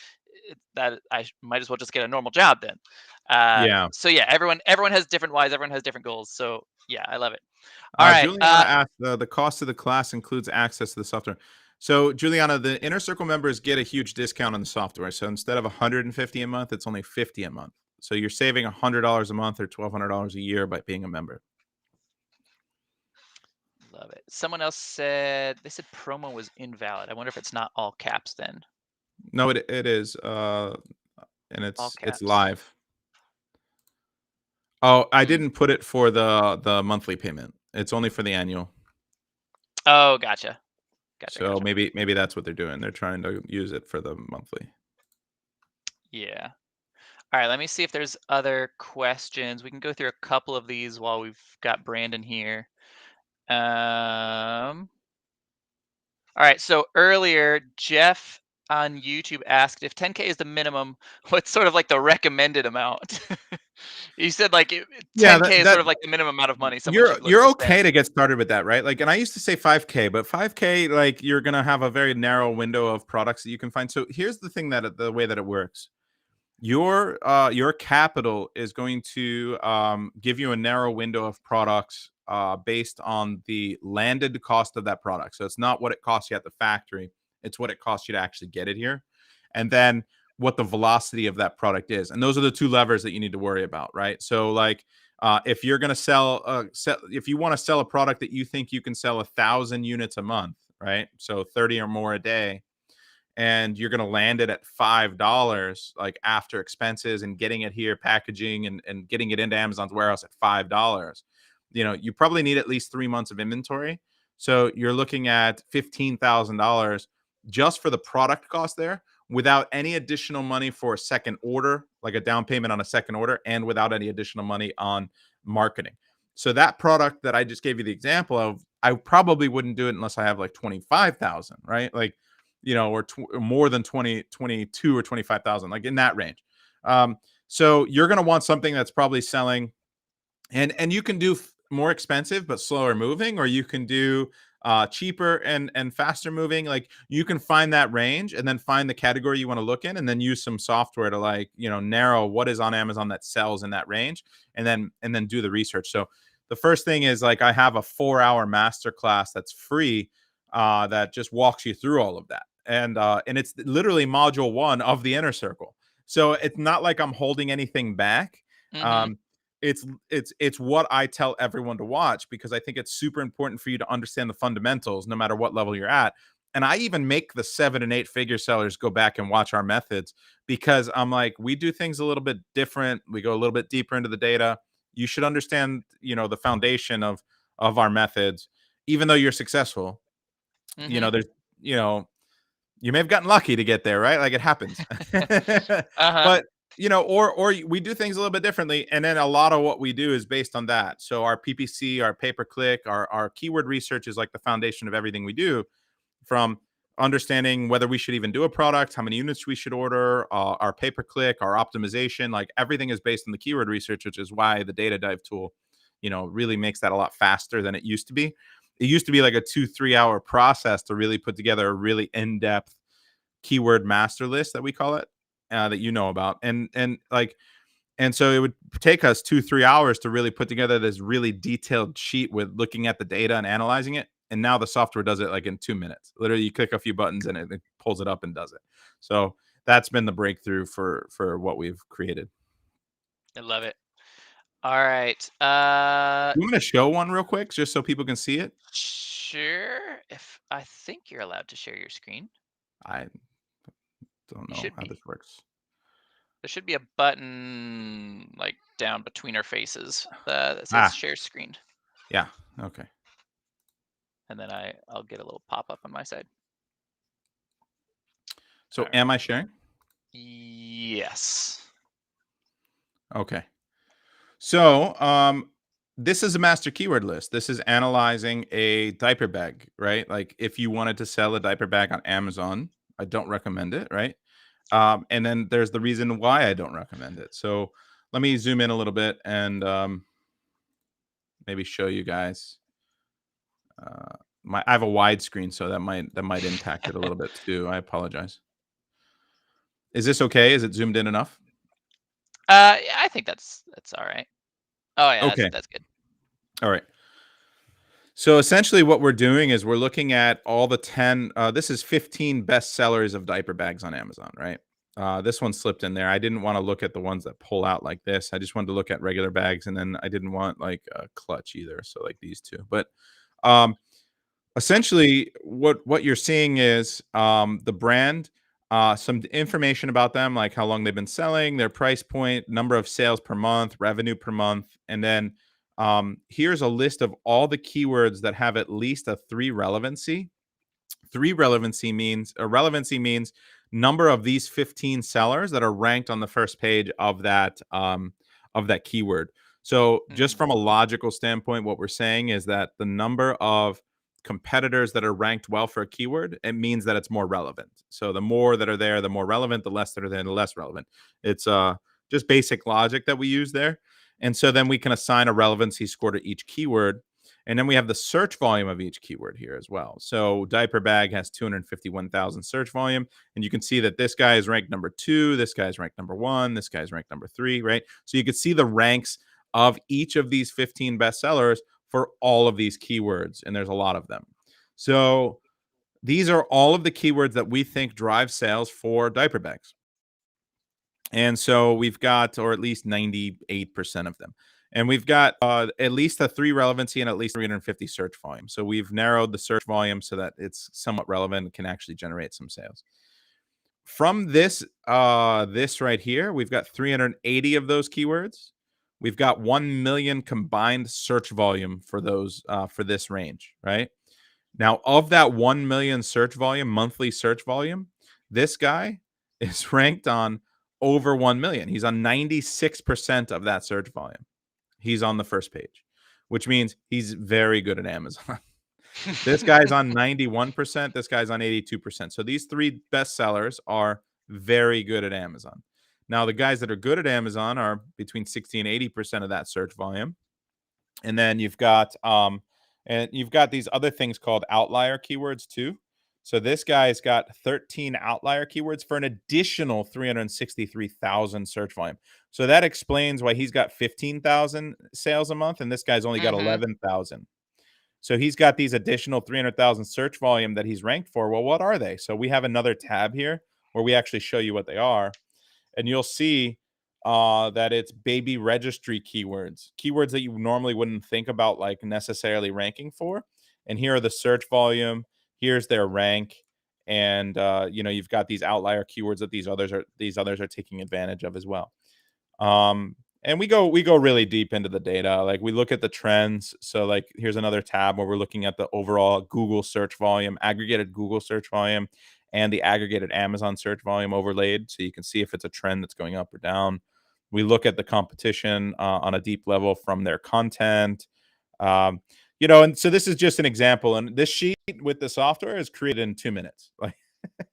that might as well just get a normal job then. Yeah. So yeah, everyone has different whys. Everyone has different goals. So yeah, I love it. All right. Juliana asked, the cost of the class includes access to the software. So, Juliana, the inner circle members get a huge discount on the software. So instead of 150 a month, it's only 50 a month. So you're saving $100 a month or $1,200 a year by being a member. love it. Someone else said they said promo was invalid. I wonder if it's not all caps then. No, it is. And All it's caps. live. Oh, I Hmm. didn't put it for the monthly payment. It's only for the annual. Oh, gotcha. Gotcha. So Gotcha. maybe that's what they're doing. They're trying to use it for the monthly. Yeah. All right. Let me see if there's other questions. We can go through a couple of these while we've got Brandon here. All right. So earlier, Jeff on YouTube asked if 10K is the minimum, what's sort of like the recommended amount? He said like Yeah, 10K is that sort of like the minimum amount of money someone you're should look you're to okay spend. to get started with that, right? Like, and I used to say 5K, but 5K, like, you're gonna have a very narrow window of products that you can find. So here's the thing that the way that it works. Your capital is going to give you a narrow window of products based on the landed cost of that product. So it's not what it costs you at the factory; it's what it costs you to actually get it here, and then what the velocity of that product is. And those are the two levers that you need to worry about, right? So like. If you're going to if you want to sell a product that you think you can sell 1,000 units a month, right? So 30 or more a day, and you're going to land it at $5 like after expenses and getting it here, packaging and getting it into Amazon's warehouse at $5. You probably need at least 3 months of inventory, so you're looking at $15,000 just for the product cost there, without any additional money for a second order, like a down payment on a second order, and without any additional money on marketing. So that product that I just gave you the example of, I probably wouldn't do it unless I have like 25,000, right? Like, or more than 20, 22 or 25,000, like in that range. Um, so you're going to want something that's probably selling, and you can do more expensive but slower moving, or you can do cheaper and faster moving. Like, you can find that range and then find the category you want to look in, and then use some software to, like, narrow what is on Amazon that sells in that range, and then do the research. So the first thing is, like, I have a 4-hour masterclass that's free, that just walks you through all of that, and it's literally module 1 of the inner circle. So it's not like I'm holding anything back. Mm-hmm. um, it's what I tell everyone to watch, because I think it's super important for you to understand the fundamentals no matter what level you're at. And I even make the 7 and 8 figure sellers go back and watch our methods, because I'm like, we do things a little bit different. We go a little bit deeper into the data. You should understand, the foundation of our methods. Even though you're successful, Mm-hmm. there's, you know, you may have gotten lucky to get there, right? Like, it happens. Uh-huh. But, or we do things a little bit differently, and then a lot of what we do is based on that. So our PPC, our pay per click, our keyword research is like the foundation of everything we do, from understanding whether we should even do a product, how many units we should order, our pay per click, our optimization. Like, everything is based on the keyword research, which is why the data dive tool, really makes that a lot faster than it used to be. It used to be like a 2-3 hour process to really put together a really in-depth keyword master list, that we call it, that about, and so it would take us 2-3 hours to really put together this really detailed sheet with looking at the data and analyzing it. And now the software does it like in 2 minutes. Literally, you click a few buttons and it pulls it up and does it. So that's been the breakthrough for what we've created. I love it. All right. You want to show one real quick just so people can see it? Sure. If I think you're allowed to share your screen. I don't You know should how be. this works. There should be a button like down between our faces that says Ah, share screen. yeah. Okay. And then I'll get a little pop-up on my side. So All am right. I sharing? Yes. Okay. So, this is a master keyword list. This is analyzing a diaper bag, right? Like, if you wanted to sell a diaper bag on Amazon, I don't recommend it, right? And then there's the reason why I don't recommend it. So let me zoom in a little bit and maybe show you guys. I have a wide screen, so that might impact it a little bit too. I apologize. Is this okay? Is it zoomed in enough? Yeah, I think that's all right. Oh yeah, Okay. that's good. All right. So essentially, what we're doing is we're looking at all the 10. This is 15 best sellers of diaper bags on Amazon, right? This one slipped in there. I didn't want to look at the ones that pull out like this. I just wanted to look at regular bags, and then I didn't want like a clutch either. So like these two, but Essentially, what you're seeing is the brand, some information about them, like how long they've been selling, their price point, number of sales per month, revenue per month, and then here's a list of all the keywords that have at least a three relevancy. Relevancy means number of these 15 sellers that are ranked on the first page of that keyword. So just Mm, from a logical standpoint, what we're saying is that the number of competitors that are ranked well for a keyword, it means that it's more relevant. So the more that are there, the more relevant. The less that are there, the less relevant. It's just basic logic that we use there. And so then we can assign a relevancy score to each keyword, and then we have the search volume of each keyword here as well. So diaper bag has 251,000 search volume. And you can see that this guy is ranked number 2. This guy is ranked number 1. This guy is ranked number 3, right? So you can see the ranks of each of these 15 bestsellers for all of these keywords. And there's a lot of them. So these are all of the keywords that we think drive sales for diaper bags. And so we've got, or at least 98% of them. And we've got at least a 3 relevancy and at least 350 search volume. So we've narrowed the search volume so that it's somewhat relevant and can actually generate some sales. From this right here, we've got 380 of those keywords. We've got 1 million combined search volume for those for this range, right? Now, of that 1 million search volume, monthly search volume, this guy is ranked on over 1 million. He's on 96% of that search volume. He's on the first page, which means he's very good at Amazon. This guy's on 91%. This guy's on 82%. So these three best sellers are very good at Amazon. Now, the guys that are good at Amazon are between 60 and 80% of that search volume. And then you've got these other things called outlier keywords too. So this guy's got 13 outlier keywords for an additional 363,000 search volume. So that explains why he's got 15,000 sales a month and this guy's only got mhm. 11,000. So he's got these additional 300,000 search volume that he's ranked for. Well, what are they? So we have another tab here where we actually show you what they are, and you'll see that it's baby registry keywords that you normally wouldn't think about like necessarily ranking for. And here are the search volume. Here's their rank, and you've got these outlier keywords that these others are taking advantage of as well. And we go really deep into the data. Like we look at the trends. So like here's another tab where we're looking at the overall Google search volume, aggregated Google search volume, and the aggregated Amazon search volume overlaid. So you can see if it's a trend that's going up or down. We look at the competition on a deep level from their content. And so this is just an example. And this sheet with the software is created in 2 minutes. Like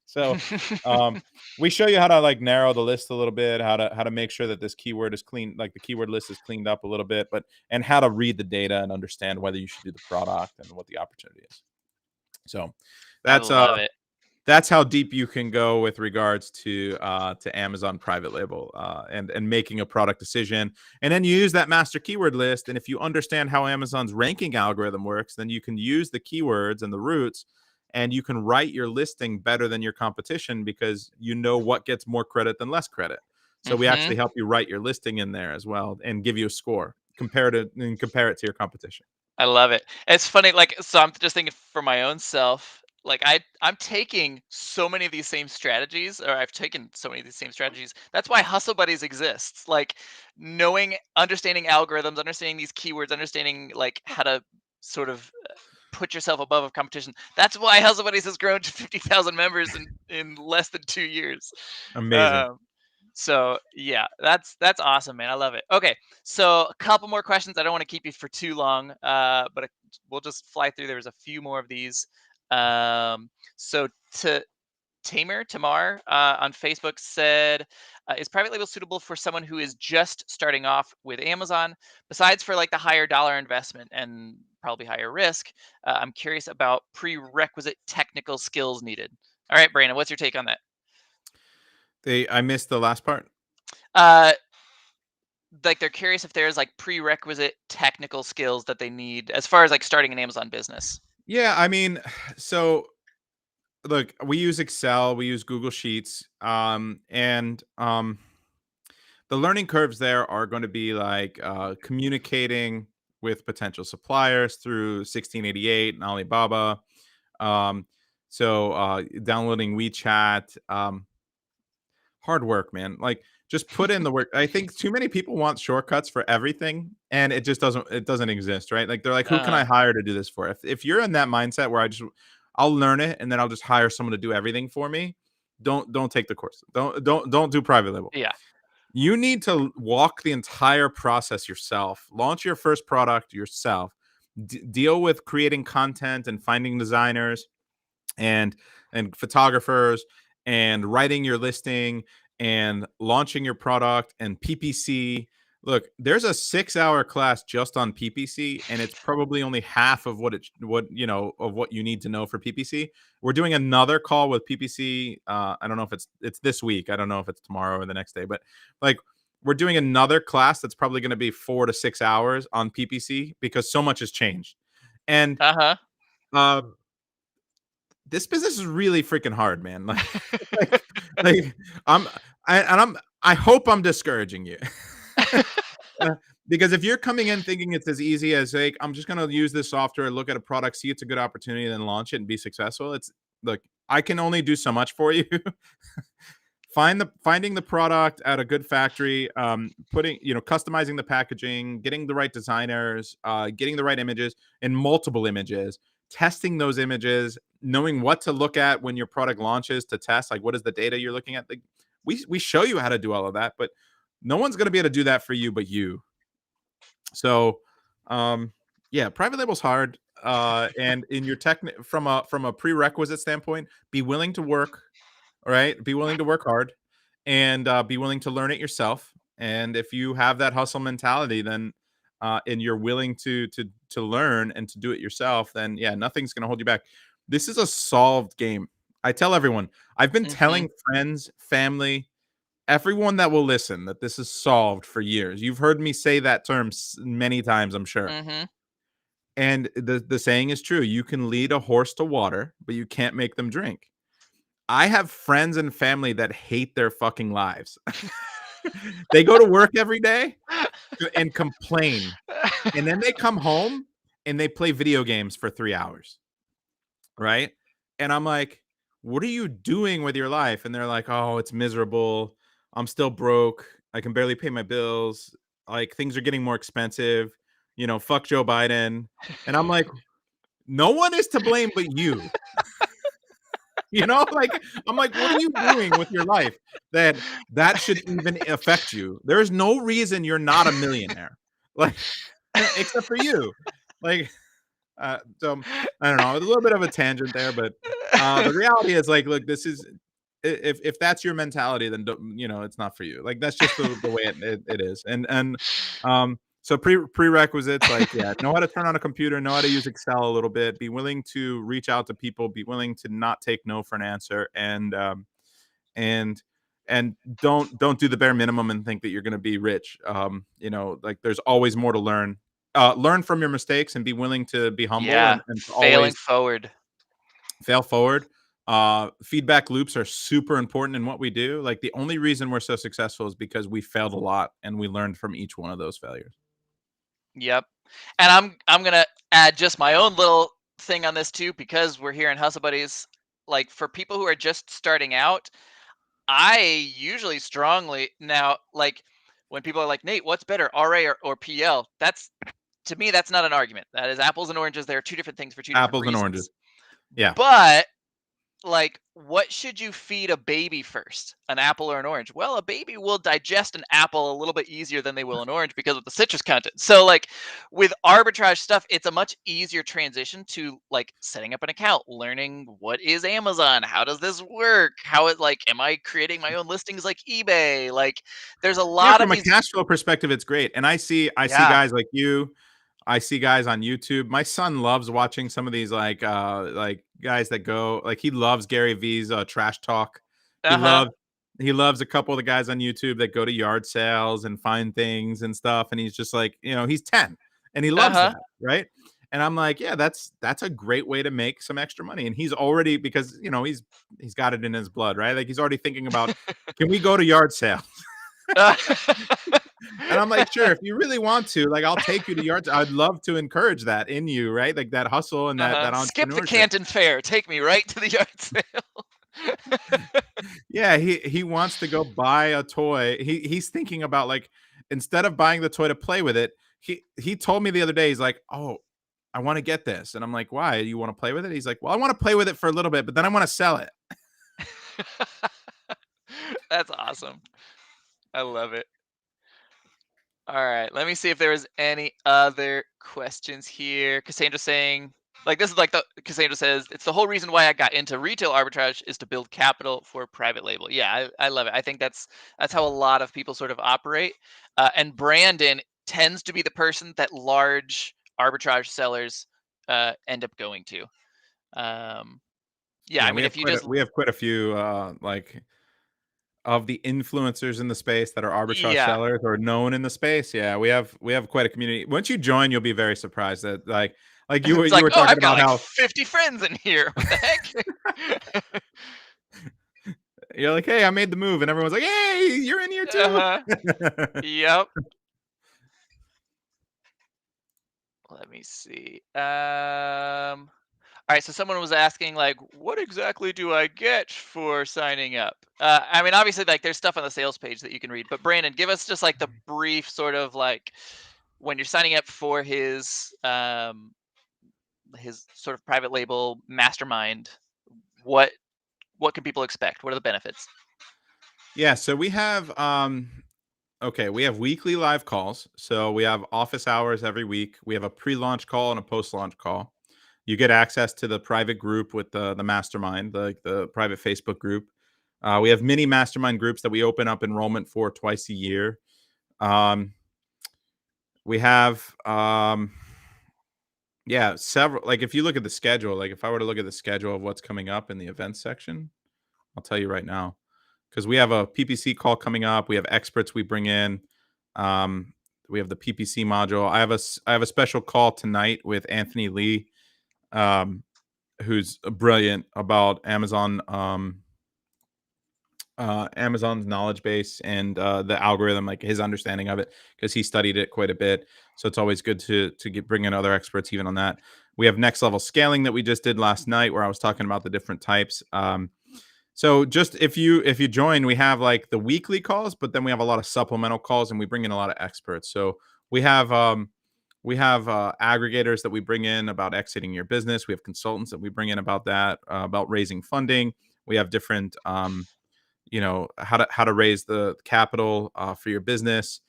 so, um, we show you how to like narrow the list a little bit, how to make sure that this keyword is clean, like the keyword list is cleaned up a little bit, but and how to read the data and understand whether you should do the product and what the opportunity is. So I that's love it. that's how deep you can go with regards to Amazon private label and making a product decision. And then you use that master keyword list. And if you understand how Amazon's ranking algorithm works, then you can use the keywords and the roots, and you can write your listing better than your competition because you know what gets more credit than less credit. So we actually Mhm. help you write your listing in there as well and give you a score, compare it to your competition. I love it. It's funny, like, so I'm just thinking for my own self, like I'm taking so many of these same strategies, or I've taken so many of these same strategies. That's why Hustle Buddies exists. Like understanding algorithms, understanding these keywords, understanding like how to sort of put yourself above a competition. That's why Hustle Buddies has grown to 50,000 members in less than 2 years. Amazing. Um, so yeah, that's awesome, man. I love it. Okay, so a couple more questions. I don't want to keep you for too long, we'll just fly through. There's a few more of these. So to Tamar on Facebook said, "Is private label suitable for someone who is just starting off with Amazon? Besides for like the higher dollar investment and probably higher risk, I'm curious about prerequisite technical skills needed." All right, Brandon, what's your take on that? I missed the last part. Uh, like they're curious if there's like prerequisite technical skills that they need as far as like starting an Amazon business. Yeah, I mean, so look, we use Excel, we use Google Sheets, and the learning curves there are going to be like communicating. with potential suppliers through 1688 and Alibaba. Um, downloading WeChat, hard work, man. Like, just put in the work. I think too many people want shortcuts for everything, and it doesn't exist, right? Like, they're like, who can Uh-huh. I hire to do this for? If you're in that mindset where I'll learn it and then I'll just hire someone to do everything for me, don't take the course. Don't do private label. Yeah. You need to walk the entire process yourself. Launch your first product yourself. Deal with creating content and finding designers and photographers and writing your listing and launching your product and PPC. Look, there's a 6-hour class just on PPC, and it's probably only half of what you need to know for PPC. We're doing another call with PPC. I don't know if it's this week. I don't know if it's tomorrow or the next day, but like, we're doing another class that's probably going to be 4 to 6 hours on PPC because so much has changed. And Uh-huh. um, this business is really freaking hard, man. Like, like I'm, I hope I'm discouraging you. Uh, because if you're coming in thinking it's as easy as, like, I'm just gonna use this software, look at a product, see it's a good opportunity, then launch it and be successful. Look, I can only do so much for you. Finding the product at a good factory, putting, customizing the packaging, getting the right designers, getting the right images and multiple images, testing those images, knowing what to look at when your product launches to test, like, what is the data you're looking at. Like, we show you how to do all of that, but no one's going to be able to do that for you but you. So, yeah, private label's hard. And in your from a prerequisite standpoint, be willing to work. All right, be willing to work hard, and be willing to learn it yourself. And if you have that hustle mentality, then and you're willing to learn and to do it yourself, then yeah, nothing's going to hold you back. This is a solved game. I tell everyone. I've been Mhm. telling friends, family, everyone that will listen, that this is solved for years. You've heard me say that term many times, I'm sure. Mhm. And the saying is true. You can lead a horse to water, but you can't make them drink. I have friends and family that hate their fucking lives. They go to work every day and complain, and then they come home and they play video games for 3 hours, right? And I'm like, "What are you doing with your life?" And they're like, "Oh, it's miserable. I'm still broke. I can barely pay my bills. Like, things are getting more expensive. Fuck Joe Biden." And I'm like, "No one is to blame but you." Like, I'm like, what are you doing with your life that should even affect you? There's no reason you're not a millionaire, like, except for you. Like, so I don't know, a little bit of a tangent there, but the reality is, like, look, this is if that's your mentality, then it's not for you. Like, that's just the way it is. So prerequisites, like, yeah, know how to turn on a computer, know how to use Excel a little bit, be willing to reach out to people, be willing to not take no for an answer, and don't do the bare minimum and think that you're going to be rich. Like, there's always more to learn. Learn from your mistakes and be willing to be humble Yeah, and to failing always forward. fail forward. Feedback loops are super important in what we do. Like, the only reason we're so successful is because we failed a lot and we learned from each one of those failures. Yep. And I'm gonna add just my own little thing on this too, because we're here in Hustle Buddies. Like, for people who are just starting out, I usually strongly now, like, when people are like, Nate, what's better, RA or PL? That's, to me, that's not an argument. That is apples and oranges. They are two different things for two different Apples and oranges. reasons. Yeah. But, like, what should you feed a baby first, an apple or an orange? Well, a baby will digest an apple a little bit easier than they will an orange because of the citrus content. So, like, with arbitrage stuff, it's a much easier transition to, like, setting up an account, learning what is Amazon, how does this work, how it, like, am I creating my own listings like eBay? Like, there's a Yeah, lot of from a these. cash flow perspective, it's great. And I see Yeah. guys like you. I see guys on YouTube. My son loves watching some of these, like guys that go, like, he loves Gary V's trash talk. He Uh-huh. loves he loves a couple of the guys on YouTube that go to yard sales and find things and stuff. And he's just like, he's 10 and he loves Uh-huh. that, right? And I'm like, yeah, that's a great way to make some extra money. And he's already, because he's got it in his blood, right? Like, he's already thinking about, can we go to yard sale? And And I'm like, sure, if you really want to, like, I'll take you to yard. I'd love to encourage that in you, right? Like that hustle and that Skip the entrepreneurship. Canton Fair. Take me right to the yard sale. Yeah, he wants to go buy a toy. He's thinking about like instead of buying the toy to play with it, he told me the other day, he's like, "Oh, I want to get this." And I'm like, "Why? You want to play with it?" He's like, "Well, I want to play with it for a little bit, but then I want to sell it." That's awesome. I love it. All right, let me see if there was any other questions here. Cassandra saying, like, this is like the Cassandra says, it's the whole reason why I got into retail arbitrage is to build capital for private label. Yeah, I love it. I think that's how a lot of people sort of operate. And Brandon tends to be the person that large arbitrage sellers end up going to. Yeah, Yeah, I mean, if you just we have quite a few like of the influencers in the space that are arbitrage yeah, sellers or known in the space. Yeah, we have quite a community. Once you join, you'll be very surprised that like it's you like, were oh, talking I've got about like how 50 friends in here. What the heck? you're like, "Hey, I made the move," and everyone's like, "Hey, you're in here too." Uh-huh. Yep. Let me see. All right, so someone was asking like, what exactly do I get for signing up? I mean, obviously, like there's stuff on the sales page that you can read, but Brandon, give us just like the brief sort of like when you're signing up for his sort of private label mastermind, what what can people expect? What are the benefits? Yeah, so we have okay, we have weekly live calls. So we have office hours every week. We have a pre-launch call and a post-launch call. You get access to the private group with the mastermind, the private Facebook group. We have mini mastermind groups that we open up enrollment for twice a year. Um, we have yeah, several like if you look at the schedule, like if I were to look at the schedule of what's coming up in the events section, I'll tell you right now. Because we have a PPC call coming up. We have experts we bring in. Um, we have the PPC module. I have a special call tonight with Anthony Lee, um, who's brilliant about Amazon, Amazon's knowledge base and the algorithm, like his understanding of it, because he studied it quite a bit. So it's always good to bring in other experts even on that. We have next level scaling that we just did last night, where I was talking about the different types. So just if you join, we have like the weekly calls, but then we have a lot of supplemental calls, and we bring in a lot of experts. So we have aggregators that we bring in about exiting your business. We have consultants that we bring in about that, about raising funding. We have different you know how to raise the capital for your business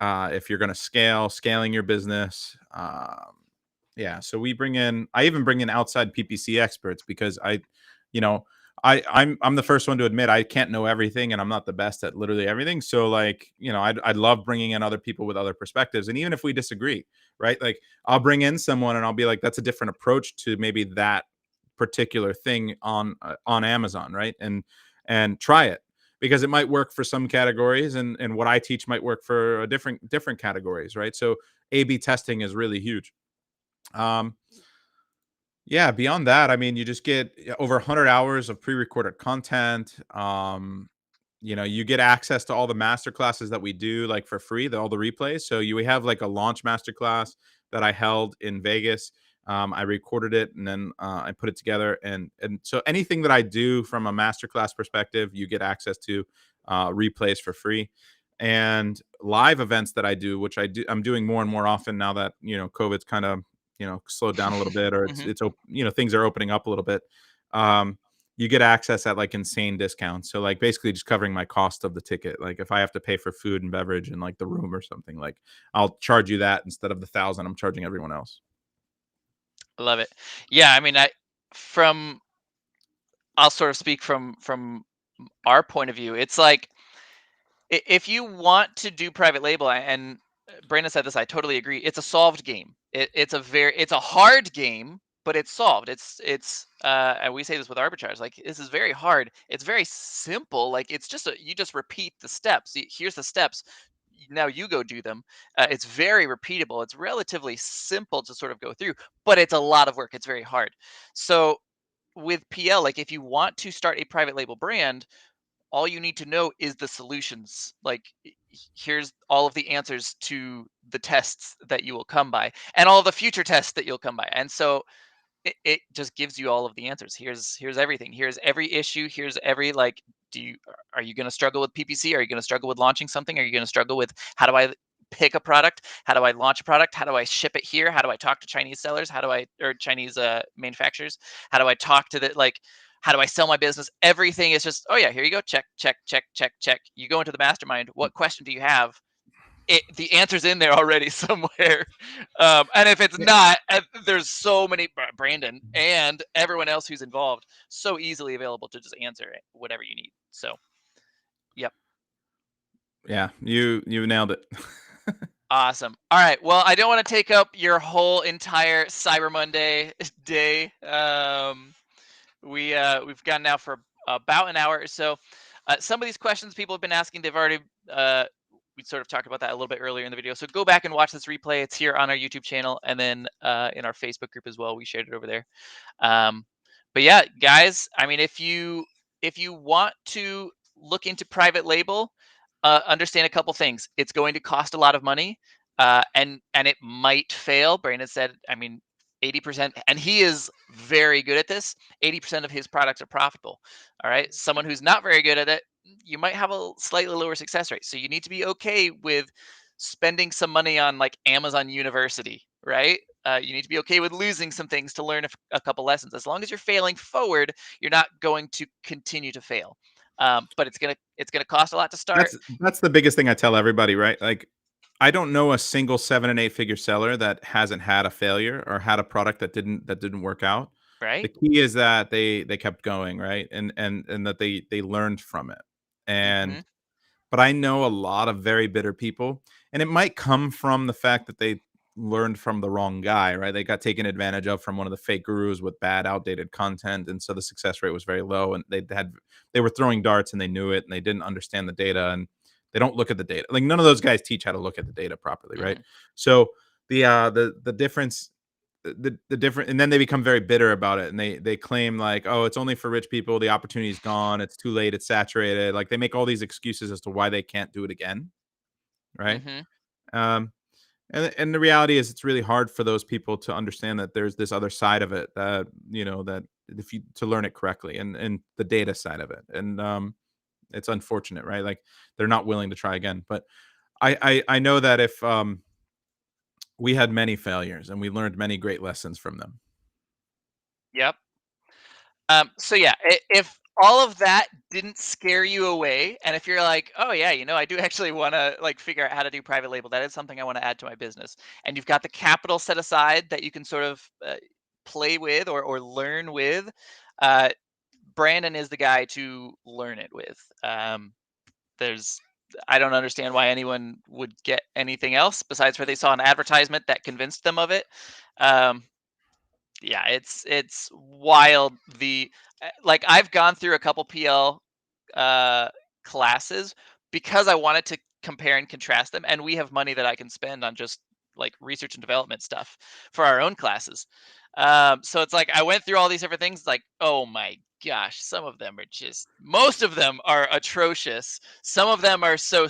if you're going to scaling your business. Yeah, so we bring in I even bring in outside PPC experts because you know, I'm the first one to admit I can't know everything and I'm not the best at literally everything. So like, you know, I'd love bringing in other people with other perspectives, and even if we disagree, right? Like I'll bring in someone and I'll be like, that's a different approach to maybe that particular thing on Amazon, right? And try it because it might work for some categories, and what I teach might work for a different categories, right? So A/B testing is really huge. Um, yeah, beyond that, I mean, you just get over 100 hours of pre-recorded content. You know, you get access to all the master classes that we do like for free, all the replays. So we have like a launch master class that I held in Vegas. I recorded it and then I put it together, and so anything that I do from a masterclass perspective, you get access to replays for free, and live events that I do, which I'm doing more and more often now that COVID's kind of slowed down a little bit, or Hmm. things are opening up a little bit. Um, you get access at like insane discounts. So like basically just covering my cost of the ticket. Like if I have to pay for food and beverage and like the room or something, like I'll charge you that instead of the 1,000 I'm charging everyone else. I love it. Yeah, I mean, from I'll sort of speak from our point of view. It's like if you want to do private label, and Brandon said this, I totally agree. It's a solved game. It's a hard game, but it's solved. And we say this with arbitrage, like this is very hard. It's very simple. Like it's just you just repeat the steps. Here's the steps. Now you go do them. It's very repeatable. It's relatively simple to sort of go through, but it's a lot of work. It's very hard. So with PL, like if you want to start a private label brand, all you need to know is the solutions. Like here's all of the answers to the tests that you will come by and all the future tests that you'll come by. And so it just gives you all of the answers. Here's everything. Here's every issue. Here's every like, are you going to struggle with PPC? Are you going to struggle with launching something? Are you going to struggle with how do I pick a product? How do I launch a product? How do I ship it here? How do I talk to Chinese sellers? How do I or Chinese manufacturers? How do I talk to the like? How do I sell my business? Everything is just, oh yeah, here you go. Check, check, check, check, check. You go into the mastermind. What question do you have? The answer's in there already somewhere. And if it's not, there's so many Brandon and everyone else who's involved, so easily available to just answer it, whatever you need. So, yep, Yeah, you nailed it. awesome. All right, well, I don't want to take up your whole entire Cyber Monday day. We've gone now for about an hour or so. Some of these questions people have been asking, they've already we sort of talked about that a little bit earlier in the video. So go back and watch this replay. It's here on our YouTube channel and then in our Facebook group as well. We shared it over there. Um, but yeah, guys, I mean, if you want to look into private label, understand a couple things. It's going to cost a lot of money, and it might fail. Brandon said, I mean, 80%, and he is very good at this. 80% of his products are profitable. All right, someone who's not very good at it, you might have a slightly lower success rate. So you need to be okay with spending some money on like Amazon University, right? You need to be okay with losing some things to learn a couple lessons. As long as you're failing forward, you're not going to continue to fail. But it's gonna cost a lot to start. That's the biggest thing I tell everybody, right? Like, I don't know a single 7 and 8 figure seller that hasn't had a failure or had a product that didn't work out. The Right? key is that they kept going, right? And that they learned from it. Mm-hmm. And but I know a lot of very bitter people, and it might come from the fact that they learned from the wrong guy, right? They got taken advantage of from one of the fake gurus with bad, outdated content, and so the success rate was very low. And they were throwing darts, and they knew it, and they didn't understand the data, and they don't look at the data. Like none of those guys teach how to look at the data properly, right? Mm-hmm. So the difference the different and then they become very bitter about it and they claim like, oh, it's only for rich people, the opportunity's gone, it's too late, it's saturated. Like they make all these excuses as to why they can't do it again, right? Mm-hmm. um and the reality is it's really hard for those people to understand that there's this other side of it, that that if you to learn it correctly, and the data side of it. And it's unfortunate, right? Like they're not willing to try again. But I know that if we had many failures and we learned many great lessons from them. Yep. So yeah, if all of that didn't scare you away, and if you're like, oh yeah, I do actually want to like figure out how to do private label. That is something I want to add to my business, and you've got the capital set aside that you can sort of play with or learn with. Uh, Brandon is the guy to learn it with. There's I don't understand why anyone would get anything else besides where they saw an advertisement that convinced them of it. Um, yeah, it's wild. Like I've gone through a couple PL uh, classes because I wanted to compare and contrast them, and we have money that I can spend on just like research and development stuff for our own classes. So it's like I went through all these different things. Like, oh my gosh, some of them are most of them are atrocious. Some of them are so.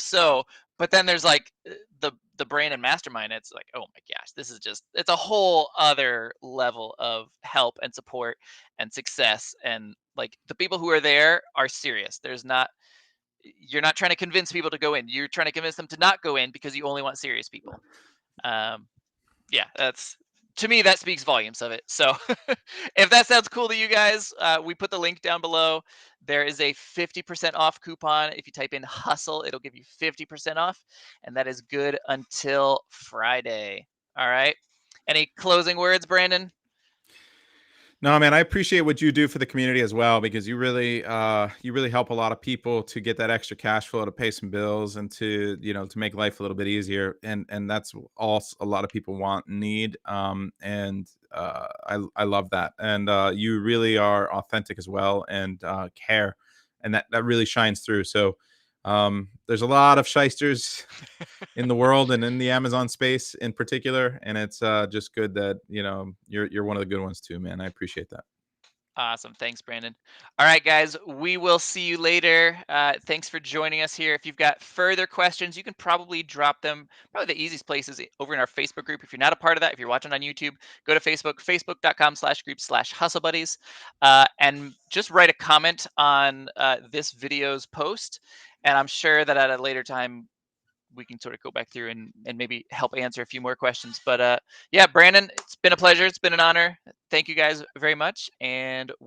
But then there's like the brain and mastermind. It's like, oh my gosh, it's a whole other level of help and support and success. And like the people who are there are serious. You're not trying to convince people to go in. You're trying to convince them to not go in because you only want serious people. Um, yeah, that's to me that speaks volumes of it. So if that sounds cool to you guys, we put the link down below. There is a 50% off coupon. If you type in hustle, it'll give you 50% off, and that is good until Friday. All right. Any closing words, Brandon? No, man, I appreciate what you do for the community as well, because you really help a lot of people to get that extra cash flow to pay some bills and to, to make life a little bit easier. And that's all a lot of people want and need. And I love that. And you really are authentic as well, and care, and that really shines through. So there's a lot of shysters in the world and in the Amazon space in particular. And it's just good that you're one of the good ones too, man. I appreciate that. Awesome. Thanks, Brandon. All right, guys, we will see you later. Thanks for joining us here. If you've got further questions, you can probably drop them. Probably the easiest place is over in our Facebook group. If you're not a part of that, if you're watching on YouTube, go to Facebook, facebook.com/group/hustle buddies, and just write a comment on this video's post. And I'm sure that at a later time, we can sort of go back through and maybe help answer a few more questions. But yeah, Brandon, it's been a pleasure. It's been an honor. Thank you guys very much. And